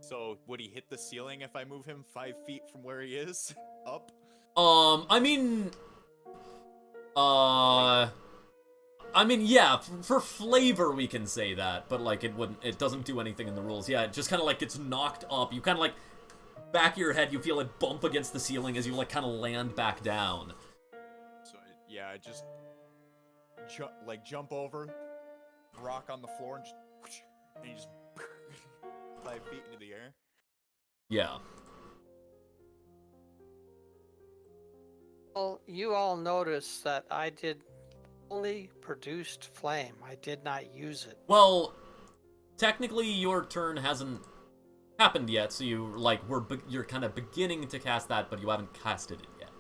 So would he hit the ceiling if I move him 5 feet from where he is up? I mean, yeah, for flavor we can say that, but like it doesn't do anything in the rules. Yeah, it just kind of like gets knocked up. You kind of like back of your head, you feel it bump against the ceiling as you like kind of land back down. So yeah, I just jump over, rock on the floor, and you just 5 feet into the air. Yeah. Well, you all noticed that I did only produced flame. I did not use it. Well, technically your turn hasn't happened yet, so you're kind of beginning to cast that, but you haven't casted it yet.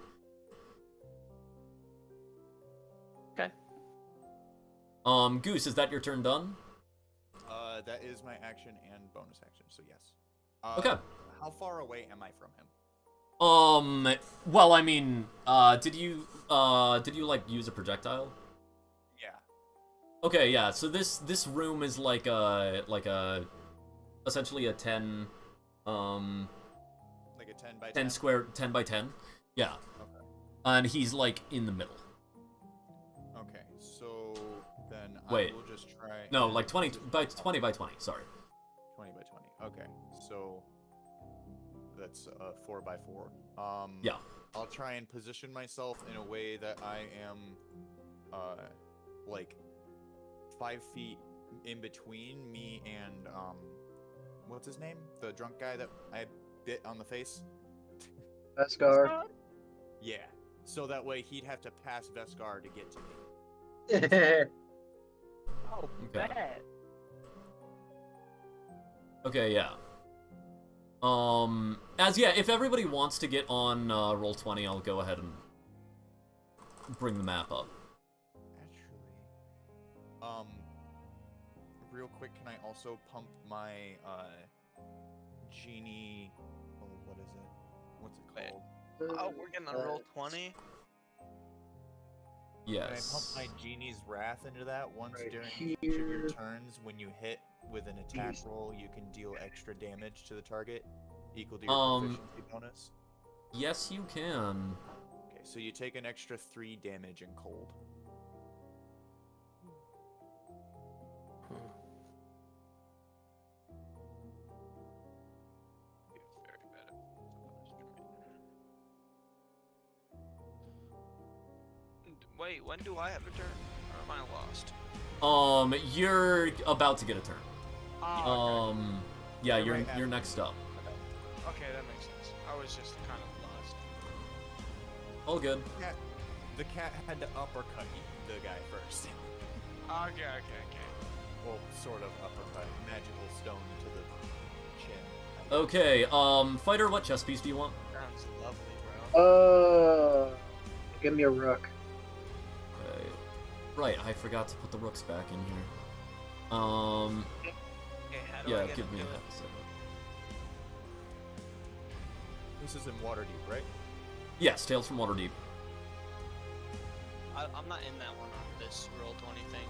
Okay. Goose, is that your turn done? That is my action and bonus action, so yes. Okay. How far away am I from him? Well, I mean, did you like use a projectile? Yeah. Okay, yeah. So this room is like a essentially a 10 Like a 10 by 10 square 10 by 10. Yeah. Okay. And he's like in the middle. Okay. So then Wait. I will just try. No, and- like 20 by 20 by 20, sorry. 20 by 20. Okay. So that's 4 by 4. Yeah. I'll try and position myself in a way that I am like 5 feet in between me and what's his name? The drunk guy that I bit on the face? Vescar. Yeah. So that way he'd have to pass Vescar to get to me. Oh, Okay. bad. Okay, yeah. If everybody wants to get on roll 20, I'll go ahead and bring the map up. Actually, real quick, can I also pump my genie? Oh, what is it? What's it Wait. called? Oh, we're getting on roll 20. Can I pump Yes. my genie's wrath into that once Right during each of your here. turns? When you hit with an attack These- roll, you can deal extra damage to the target, equal to your proficiency bonus. Yes, you can. Okay, so you take an extra 3 damage in cold. Very bad at Wait, when do I have a turn? Or am I lost? You're about to get a turn. Oh, Yeah, You're you're right you're after next up. okay, that makes sense. I was just kind of lost. All good. The cat had to uppercut the guy first. Okay. Well, sort of uppercut. Magical stone to the chin. Okay, fighter, what chess piece do you want? Sounds lovely, bro. Give me a rook. Okay. Right, I forgot to put the rooks back in here. Okay, how do I Yeah, get give me a into half it? a second. This is in Waterdeep, right? Yes, Tales from Waterdeep. I'm not in that one on this roll 20 thing.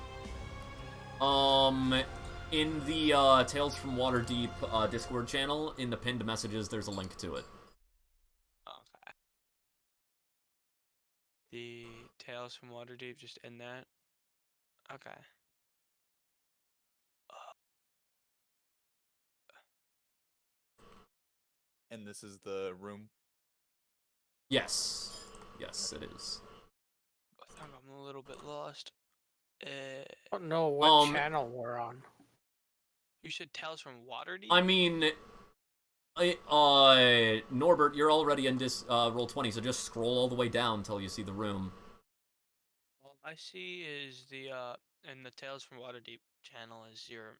In the Tales from Waterdeep Discord channel, in the pinned messages, there's a link to it. Okay. The Tales from Waterdeep just in that. Okay. And this is the room. Yes. Yes, it is. I think I'm a little bit lost. I don't know what Um, channel we're on. You said Tales from Waterdeep? I mean, Norbert, you're already in this roll 20, so just scroll all the way down until you see the room. All I see is the in the Tales from Waterdeep channel is your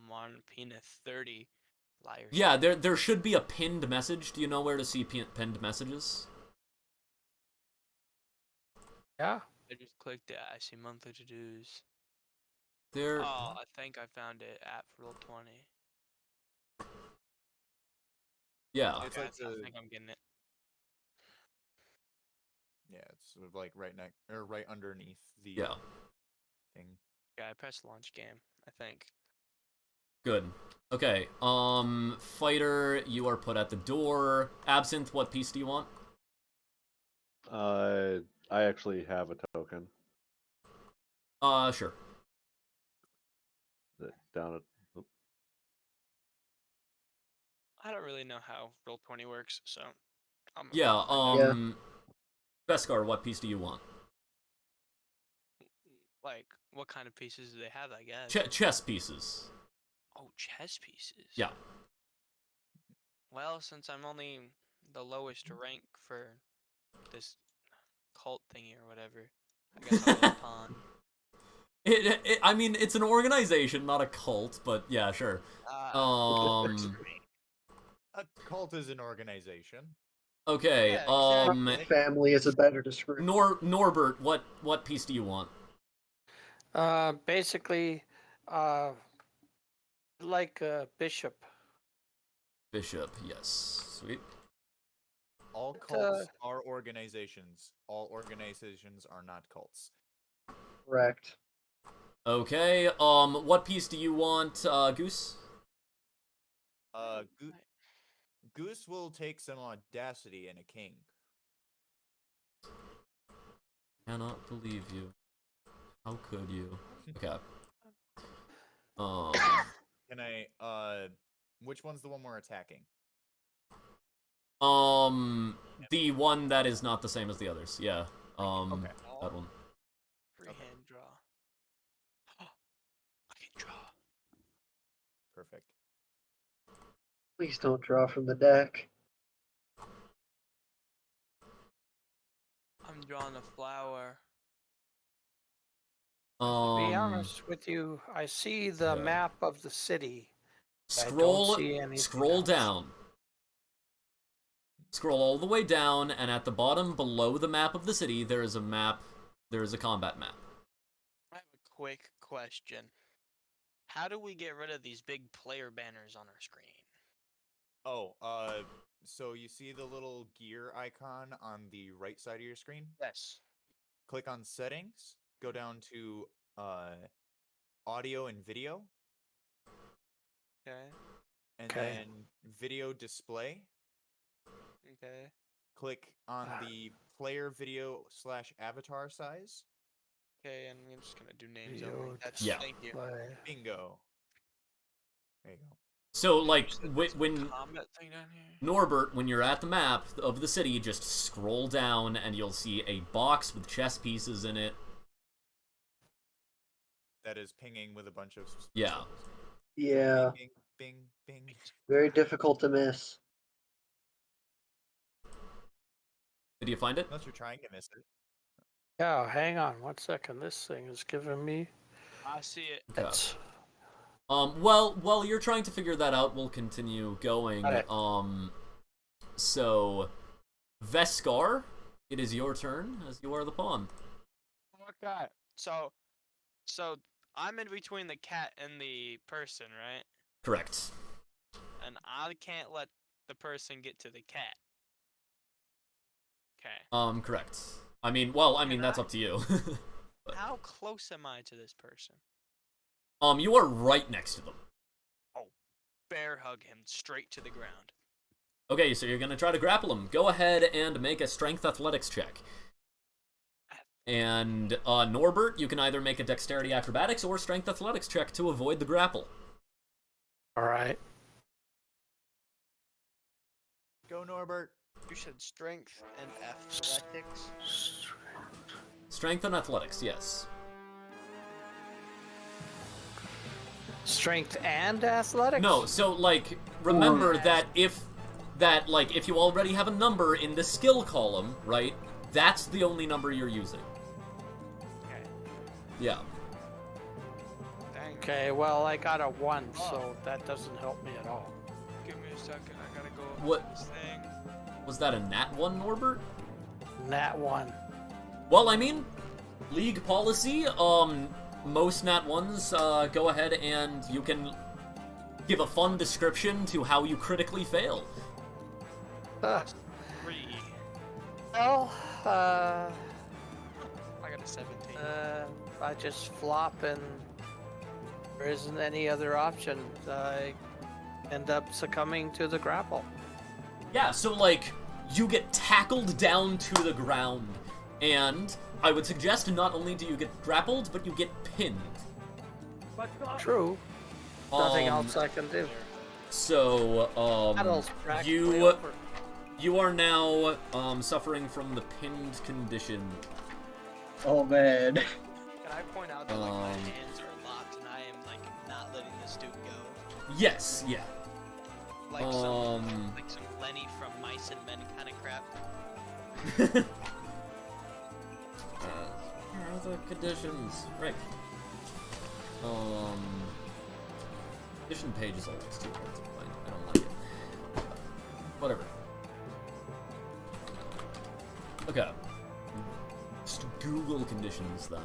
Monpina 30 Liars. Yeah, there should be a pinned message. Do you know where to see pinned messages? Yeah. I just clicked it. I see monthly to-dos. There. Oh, I think I found it at Roll20. Yeah. It's Okay, like I the think I'm getting it. yeah, it's sort of like right underneath the Yeah. thing. Yeah, I pressed launch game, I think. Good. Okay. Fighter, you are put at the door. Absinthe, what piece do you want? I actually have a token Sure. down at. Oop. I don't really know how Roll20 works, so I'm Yeah. Yeah. Beskar, what piece do you want? like, what kind of pieces do they have? I guess. Chess pieces. Oh, chess pieces. Yeah. Well, since I'm only the lowest rank for this cult thingy or whatever, I guess I'll go pawn. I mean, it's an organization, not a cult, but yeah, sure. Works for me. A cult is an organization. Okay. Yeah, exactly. Family is a better description. Norbert, what piece do you want? Basically, like a bishop. Bishop, yes. Sweet. All But, cults are organizations. All organizations are not cults. Correct. Okay, what piece do you want, Goose? Goose will take some audacity in a king. Cannot believe you. How could you? Okay. Can I, which one's the one we're attacking? The one that is not the same as the others, yeah. Okay. That one. Freehand draw. I can draw. Perfect. Please don't draw from the deck. I'm drawing a flower. To be honest with you, I see the yeah. map of the city. Scroll, see anything scroll else. down. Scroll all the way down, and at the bottom below the map of the city, there is a map. There is a combat map. I have a quick question. How do we get rid of these big player banners on our screen? Oh, so you see the little gear icon on the right side of your screen? Yes. Click on settings, go down to audio and video, Okay. and Okay. then video display. Okay. Click on the player video / avatar size. Okay, and I'm just gonna do names Video only. That's Yeah. thank you. Play. Bingo. There you go. So, like, You said there's a when combat thing down here. Norbert, when you're at the map of the city, just scroll down, and you'll see a box with chess pieces in it. That is pinging with a bunch of Yeah. symbols. Yeah. Bing, bing, bing. Very difficult to miss. Did you find it? Unless you're trying to miss it. Yeah, hang on 1 second. This thing is giving me. I see it. Okay. It's Well, while you're trying to figure that out, we'll continue going. Okay. So, Veskar, it is your turn, as you are the pawn. Okay. So I'm in between the cat and the person, right? Correct. And I can't let the person get to the cat. Okay. Correct. I mean, well, Can that's I- up to you. How close am I to this person? You are right next to them. Bear hug him straight to the ground. Okay, so you're gonna try to grapple him. Go ahead and make a strength athletics check. And, Norbert, you can either make a dexterity acrobatics or strength athletics check to avoid the grapple. all right. Go, Norbert. You said strength and athletics. Strength and athletics, yes. Strength and athletics? No, so, like, remember that if you already have a number in the skill column, right, that's the only number you're using. Okay. Yeah. Dang. Okay, well, I got a 1, so that doesn't help me at all. a second. I gotta go. What? This thing. Was that a nat 1, Norbert? Nat 1. Well, I mean, league policy, most nat 1s, go ahead and you can give a fun description to how you critically fail. Uh, 3. well, I got a 17. I just flop and there isn't any other option. I end up succumbing to the grapple. Yeah, so, like, you get tackled down to the ground, and I would suggest not only do you get grappled, but you get pinned. True. Nothing else I can do. So, Battle's practically you over. you are now suffering from the pinned condition. Oh man. Can I point out that like my Um, hands are locked and I am like not letting this dude go? Yes, yeah. Like some Lenny from Mice and Men kind of crap. Here are the conditions. Right. Condition page is always too hard to find. I don't like it. Whatever. Okay. Just Google conditions then.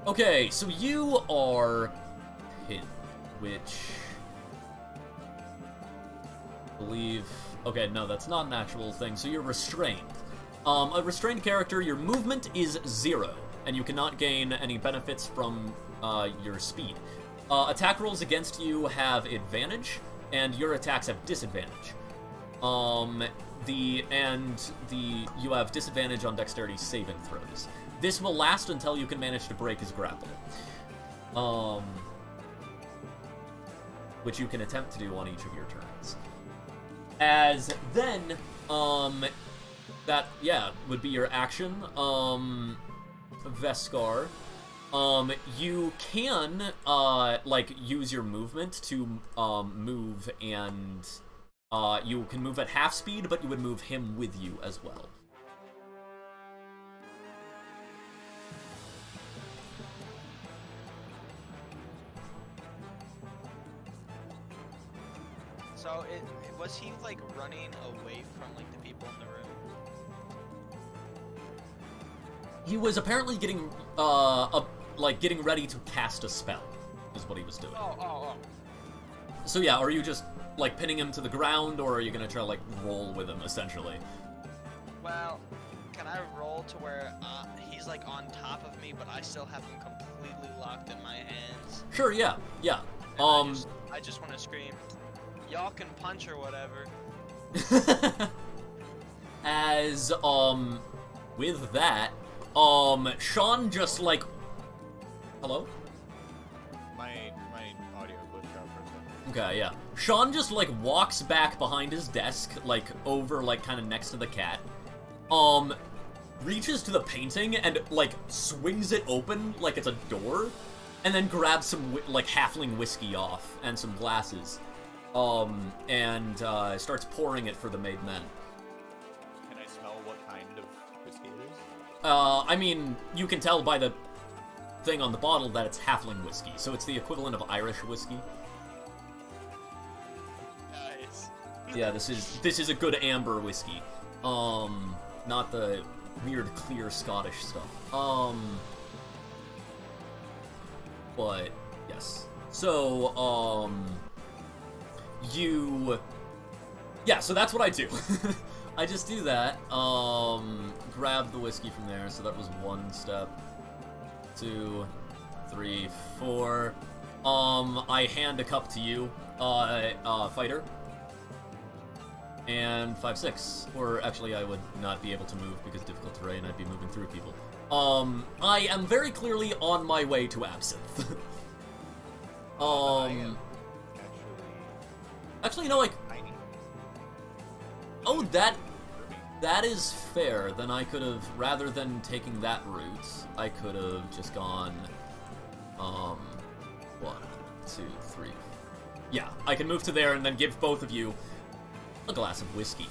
Okay, so you are pinned, which I believe. Okay, no, that's not an actual thing. So you're restrained. A restrained character, your movement is 0, and you cannot gain any benefits from your speed. Attack rolls against you have advantage, and your attacks have disadvantage. You have disadvantage on dexterity saving throws. This will last until you can manage to break his grapple. Which you can attempt to do on each of your turns. As then, that, yeah, would be your action. Veskar. You can, use your movement to, move and, you can move at half speed, but you would move him with you as well. So was he like running away from like the people in the room? He was apparently getting, getting ready to cast a spell, is what he was doing. Oh. So yeah, are you just, like, pinning him to the ground, or are you gonna try to, like, roll with him, essentially? Well, can I roll to where he's like on top of me, but I still have him completely locked in my hands? Sure, yeah. And I just want to scream, y'all can punch or whatever. As, with that, Sean just, like... Hello? My audio glitched out for a second. Okay, yeah. Sean just, like, walks back behind his desk, like, over, like, kind of next to the cat. Reaches to the painting and, like, swings it open like it's a door, and then grabs some, like, halfling whiskey off and some glasses. And starts pouring it for the maid men. Can I smell what kind of whiskey it is? I mean, you can tell by the thing on the bottle that it's halfling whiskey, so it's the equivalent of Irish whiskey. Nice. Yeah, this is a good amber whiskey. Not the weird clear Scottish stuff. But yes. So, yeah, so that's what I do. I just do that. Grab the whiskey from there. So that was 1 step. 2, 3, 4. I hand a cup to you, fighter. And 5, 6. Or actually, I would not be able to move because difficult terrain. I'd be moving through people. I am very clearly on my way to Absinthe. I am Actually, no, like, tiny. oh, that is fair. Then I could have, rather than taking that route, I could have just gone, 1, 2, 3. Yeah, I can move to there and then give both of you a glass of whiskey.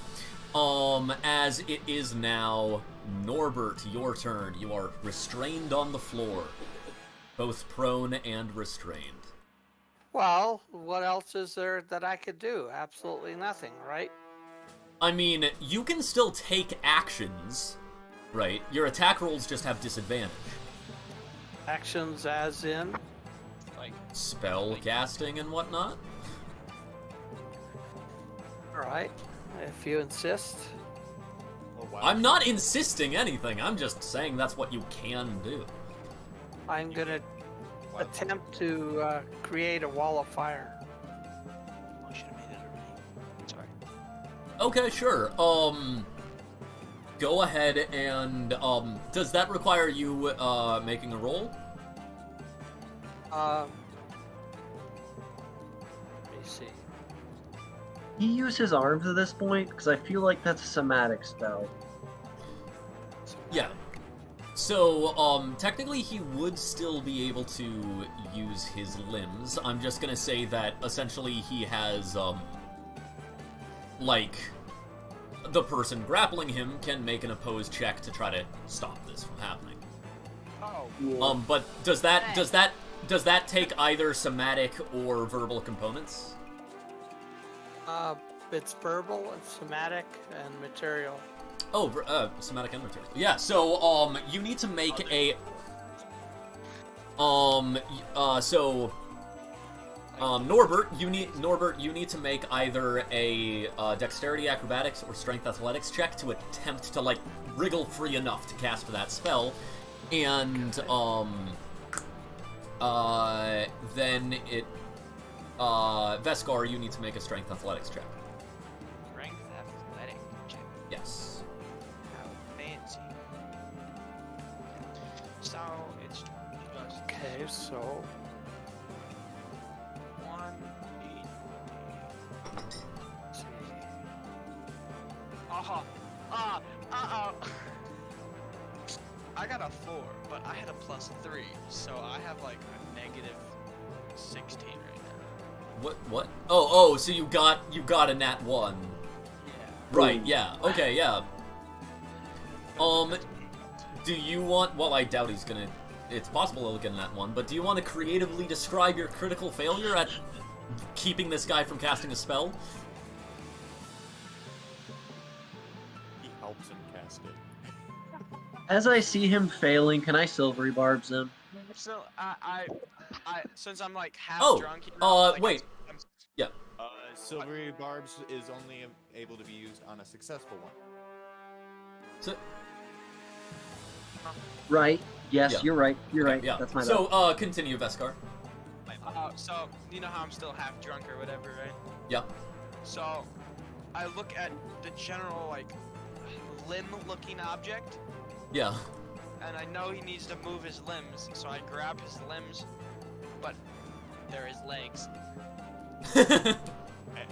As it is now Norbert, your turn. You are restrained on the floor, both prone and restrained. Well, what else is there that I could do? Absolutely nothing, right? I mean, you can still take actions, right? Your attack rolls just have disadvantage. Actions as in? Like, Spell casting and whatnot. Alright, if you insist. Well, why I'm would not insisting anything, I'm just saying that's what you can do. I'm gonna attempt to create a wall of fire. I should have made it already. Sorry. Okay, sure. Go ahead and, does that require you, making a roll? Let me see. He used his arms at this point because I feel like that's a somatic spell. Yeah. So, technically he would still be able to use his limbs. I'm just gonna say that essentially he has, like, the person grappling him can make an opposed check to try to stop this from happening. Oh. But does that take either somatic or verbal components? It's verbal and somatic and material. Oh, somatic and material. Yeah, so, you need to make a... Norbert, you need to make either a dexterity acrobatics or strength athletics check to attempt to, like, wriggle free enough to cast that spell. And, then it... Veskar, you need to make a strength athletics check. Strength athletic check. Yes. How fancy. So it's just Okay, so 1 let's see. I got a 4, but I had a +3, so I have like a negative 16 right now. What? Oh, so you got a nat 1. Yeah. Right, yeah. Okay, yeah. Do you want... Well, I doubt he's gonna... It's possible he'll get a nat 1, but do you want to creatively describe your critical failure at keeping this guy from casting a spell? he helps him cast it? As I see him failing, can I silvery barbs him? So I since I'm like half Oh, drunk. You know, like, wait. I'm Yeah. Silvery barbs is only able to be used on a successful one. So, Right. Yes, Yeah. you're right. You're right. yeah. That's my bad. So, continue, Veskar. so you know how I'm still half drunk or whatever, right? Yep. So I look at the general like limb-looking object, Yeah. and I know he needs to move his limbs, so I grab his limbs, but they're his legs.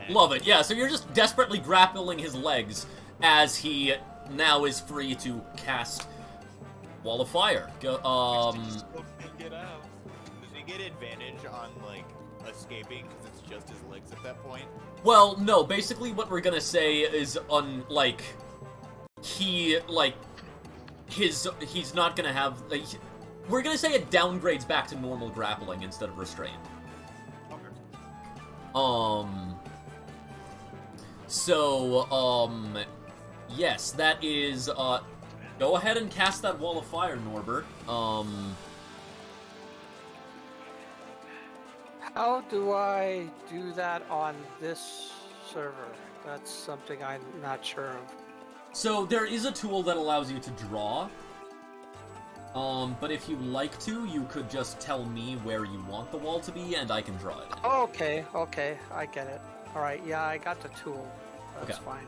Love it. Yeah, so you're just desperately grappling his legs as he now is free to cast Wall of Fire. Go, Still can't get out. Does he get advantage on like escaping because it's just his legs at that point? Well, no, basically what we're gonna say is he's not gonna have, like, we're gonna say it downgrades back to normal grappling instead of restrained. Yes, that is, go ahead and cast that Wall of Fire, Norbert. how do I do that on this server? That's something I'm not sure of. So there is a tool that allows you to draw. But if you like to, you could just tell me where you want the wall to be, and I can draw it in. Okay, I get it. Alright, yeah, I got the tool. That's Okay. fine.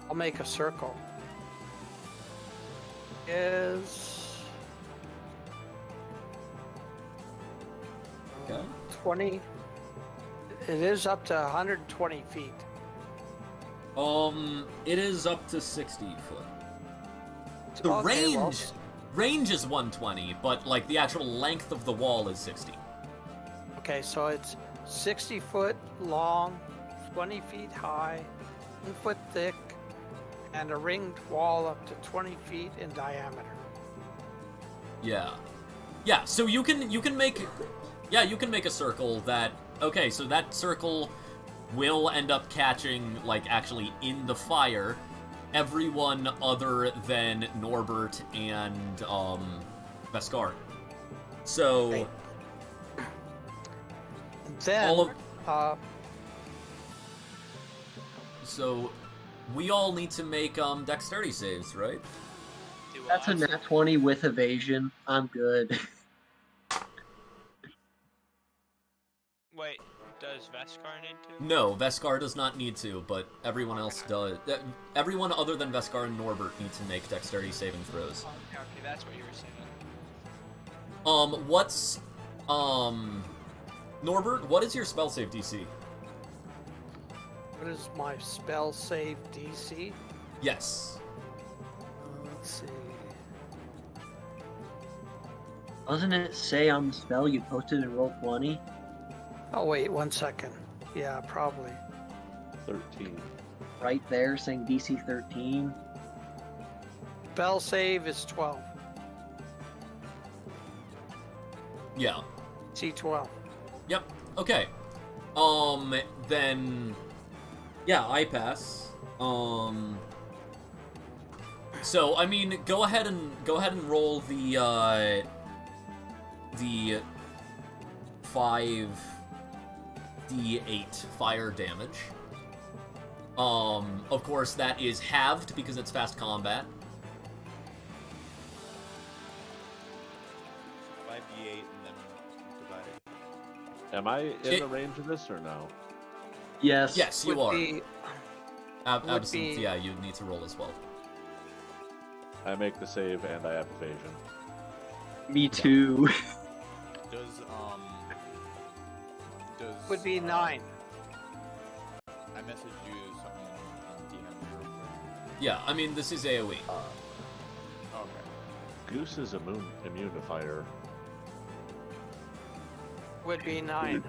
I'll make a circle. Is... Okay. 20... It is up to 120 feet. It is up to 60 foot. The Okay, well, range is 120, but, like, the actual length of the wall is 60. okay, so it's 60 foot long, 20 feet high, 1 foot thick, and a ringed wall up to 20 feet in diameter. Yeah. Yeah, so you can make Yeah, you can make a circle that... Okay, so that circle will end up catching, like, actually in the fire, everyone other than Norbert and, Veskar. So... Okay. Then, all of... So, we all need to make, dexterity saves, right? Do That's a I? nat 20 with evasion. I'm good. Wait, does Veskar need to? No, Veskar does not need to, but everyone else does. Everyone other than Veskar and Norbert need to make dexterity saving throws. Okay, that's what you were saying. What's... Norbert, what is your spell save DC? what is my spell save DC? Yes. Let's see. Doesn't it say on the spell you posted in roll 20? Oh wait, 1 second. Yeah, probably. 13. Right there saying DC 13. Spell save is 12. Yeah. C12. Yep. Okay. Then... Yeah, I pass. So, I mean, go ahead and roll the 5d8 fire damage. Of course, that is halved because it's fast combat. 5d8 and then divide it. Am I in the range of this or no? Yes. Yes, you Would are. be- would Absinthe, be- yeah, you need to roll as well. I make the save and I have evasion. Me too. Does Would be 9. I messaged you something in DM real quick. Yeah, I mean, this is AoE. Okay. Goose is immune to fire. Would be 9.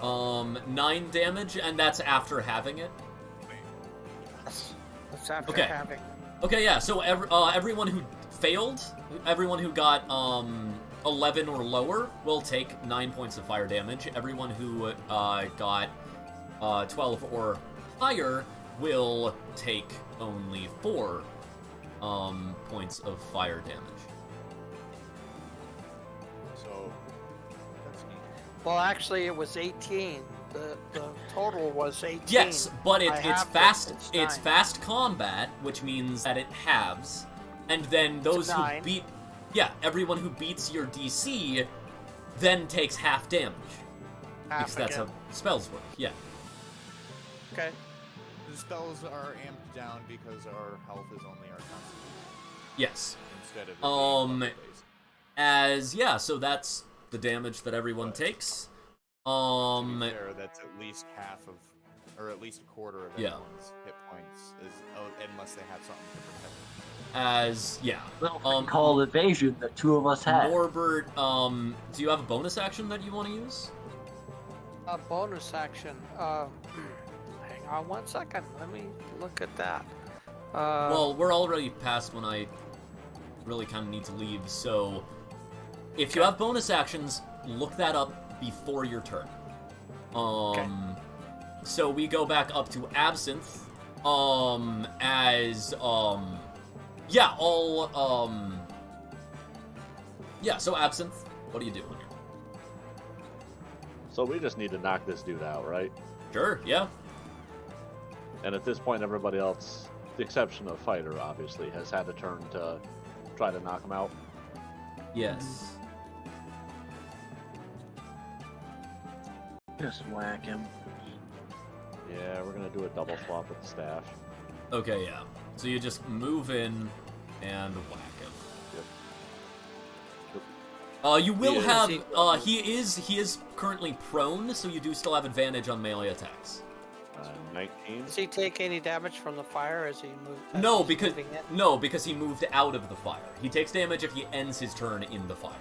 9 damage, and that's after having it. That's after Okay. having. Okay, yeah, so everyone who failed, everyone who got 11 or lower will take 9 points of fire damage. Everyone who got 12 or higher will take only 4 points of fire damage. So that's neat. Well, actually, it was 18. The total was 18. Yes, but I it's halved it, fast. it's It's 9. fast combat, which means that it halves, and then those who 9. beat, everyone who beats your DC, then takes half damage Half because that's again. how spells work. Yeah. Okay. The spells are amped down because our health is only our constitution Yes. instead of it Um, being level-based. So that's the damage that everyone takes. To be fair, that's at least half of, or at least a quarter of Yeah. everyone's hit points, unless they have something to protect them. Well, call evasion the two of us had. Norbert, do you have a bonus action that you want to use? A bonus action. Hang on 1 second. Let me look at that. Well, we're already past when I really kind of need to leave, so if you have bonus actions, look that up before your turn. So we go back up to Absinthe, so Absinthe, what are you doing here? So we just need to knock this dude out, right? Sure, yeah. And at this point, everybody else, the exception of Fighter, obviously, has had a turn to try to knock him out. Yes. Just whack him. Yeah, we're gonna do a double swap with the staff. Okay, yeah. So you just move in and whack him. You will Yeah. have. He is currently prone, so you do still have advantage on melee attacks. 19. Does he take any damage from the fire as he moves? No, because he moved out of the fire. He takes damage if he ends his turn in the fire.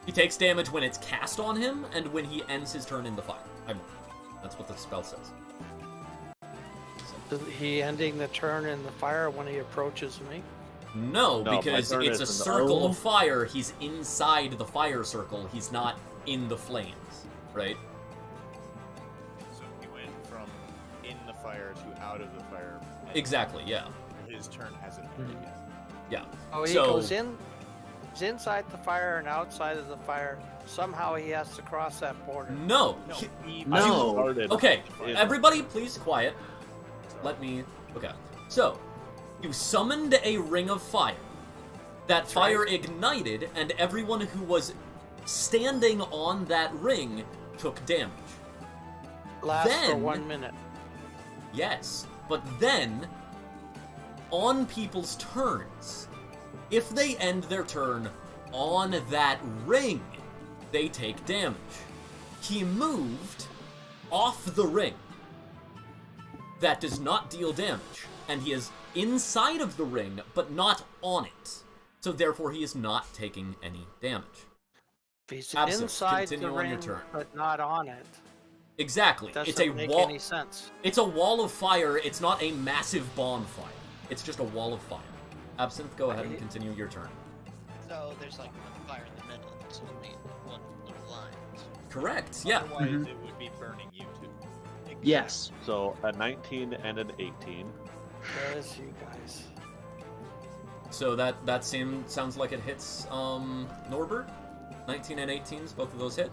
He takes damage when it's cast on him and when he ends his turn in the fire. That's what the spell says. Is he ending the turn in the fire when he approaches me? No, No, my because turn it's a is in the- circle of fire. He's inside the fire circle. He's not in the flames, right? So he went from in the fire to out of the fire. and Exactly, yeah. His turn hasn't ended yet. Yeah. Oh, he So- goes in. He's inside the fire and outside of the fire. Somehow he has to cross that border. No. No, he No. Started Okay, in- everybody please quiet. Let me... Okay. So, you summoned a ring of fire. That fire ignited, and everyone who was standing on that ring took damage. Lasts for Then- 1 minute. Yes, but then, on people's turns, if they end their turn on that ring, they take damage. He moved off the ring. That does not deal damage, and he is inside of the ring, but not on it. So therefore, he is not taking any damage. If he's Absent. inside the Continue on your ring turn. but not on it, Exactly. doesn't It's a make wall. any sense. It's a wall of fire. It's not a massive bonfire. It's just a wall of fire. Absinthe, go ahead and continue your turn. So there's like one fire in the middle. It's only one little line. Correct. Yeah. Otherwise, Mhm. it would be burning you too. Yes. So a 19 and an 18. There's you guys. So that sounds like it hits Norbert. 19 and 18s, both of those hit.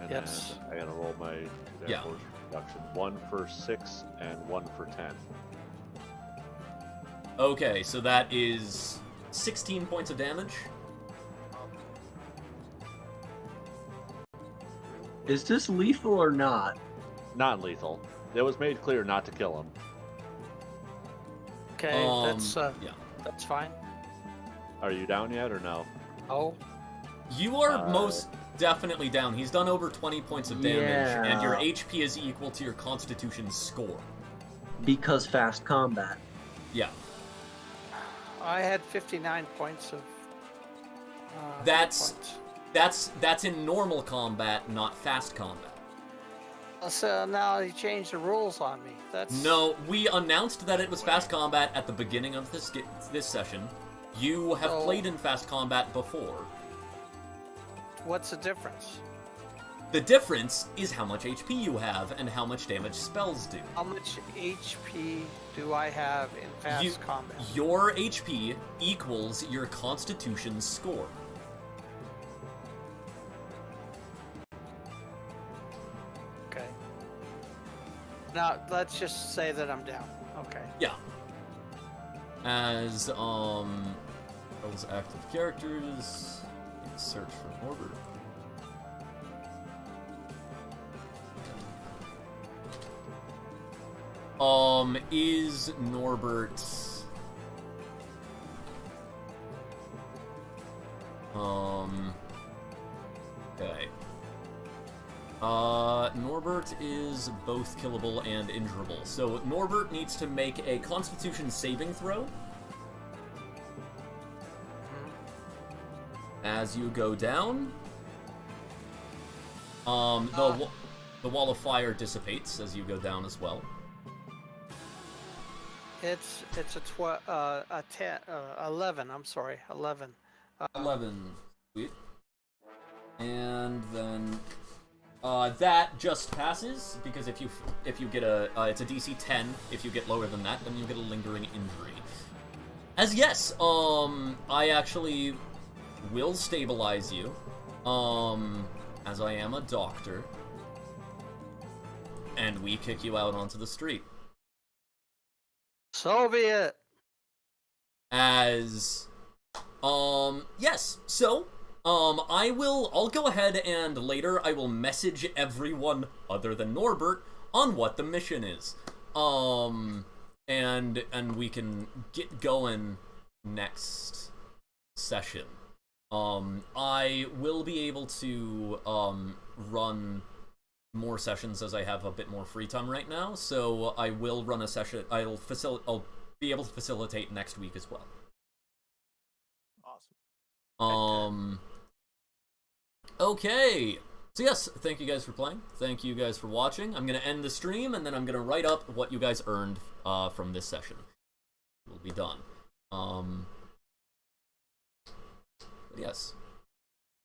And Yes. then I gotta roll my Yeah. force reduction. 1 for 6 and 1 for 10. Okay, so that is 16 points of damage. Is this lethal or not? Not lethal. It was made clear not to kill him. Okay, that's yeah. that's fine. Are you down yet or no? Oh, You are most definitely down. He's done over 20 points of damage, and your Yeah. HP is equal to your Constitution score. Because fast combat. Yeah. I had 59 points of. hit That's- points. That's in normal combat, not fast combat. So now he changed the rules on me. That's No, we announced that it was fast combat at the beginning of this session. You have Oh. played in fast combat before. What's the difference? The difference is how much HP you have and how much damage spells do. How much HP do I have in fast You- combat? Your HP equals your Constitution score. Okay. Now let's just say that I'm down. Okay. Yeah. As those active characters, search for Norbert. Is Norbert okay. Norbert is both killable and injurable. So Norbert needs to make a Constitution saving throw. As you go down, the wall of fire dissipates as you go down as well. It's a 10, 11. I'm sorry, 11. 11. Sweet. And then that just passes because if you get it's a DC 10. If you get lower than that, then you get a lingering injury. As yes, I actually will stabilize you, as I am a doctor, and we kick you out onto the street. So be it. As yes, so I'll go ahead and later I will message everyone other than Norbert on what the mission is. And we can get going next session. I will be able to run more sessions as I have a bit more free time right now, so I will run a session. I'll be able to facilitate next week as well. Awesome. Okay. So yes, thank you guys for playing. Thank you guys for watching. I'm gonna end the stream and then I'm gonna write up what you guys earned from this session. We'll be done. But yes.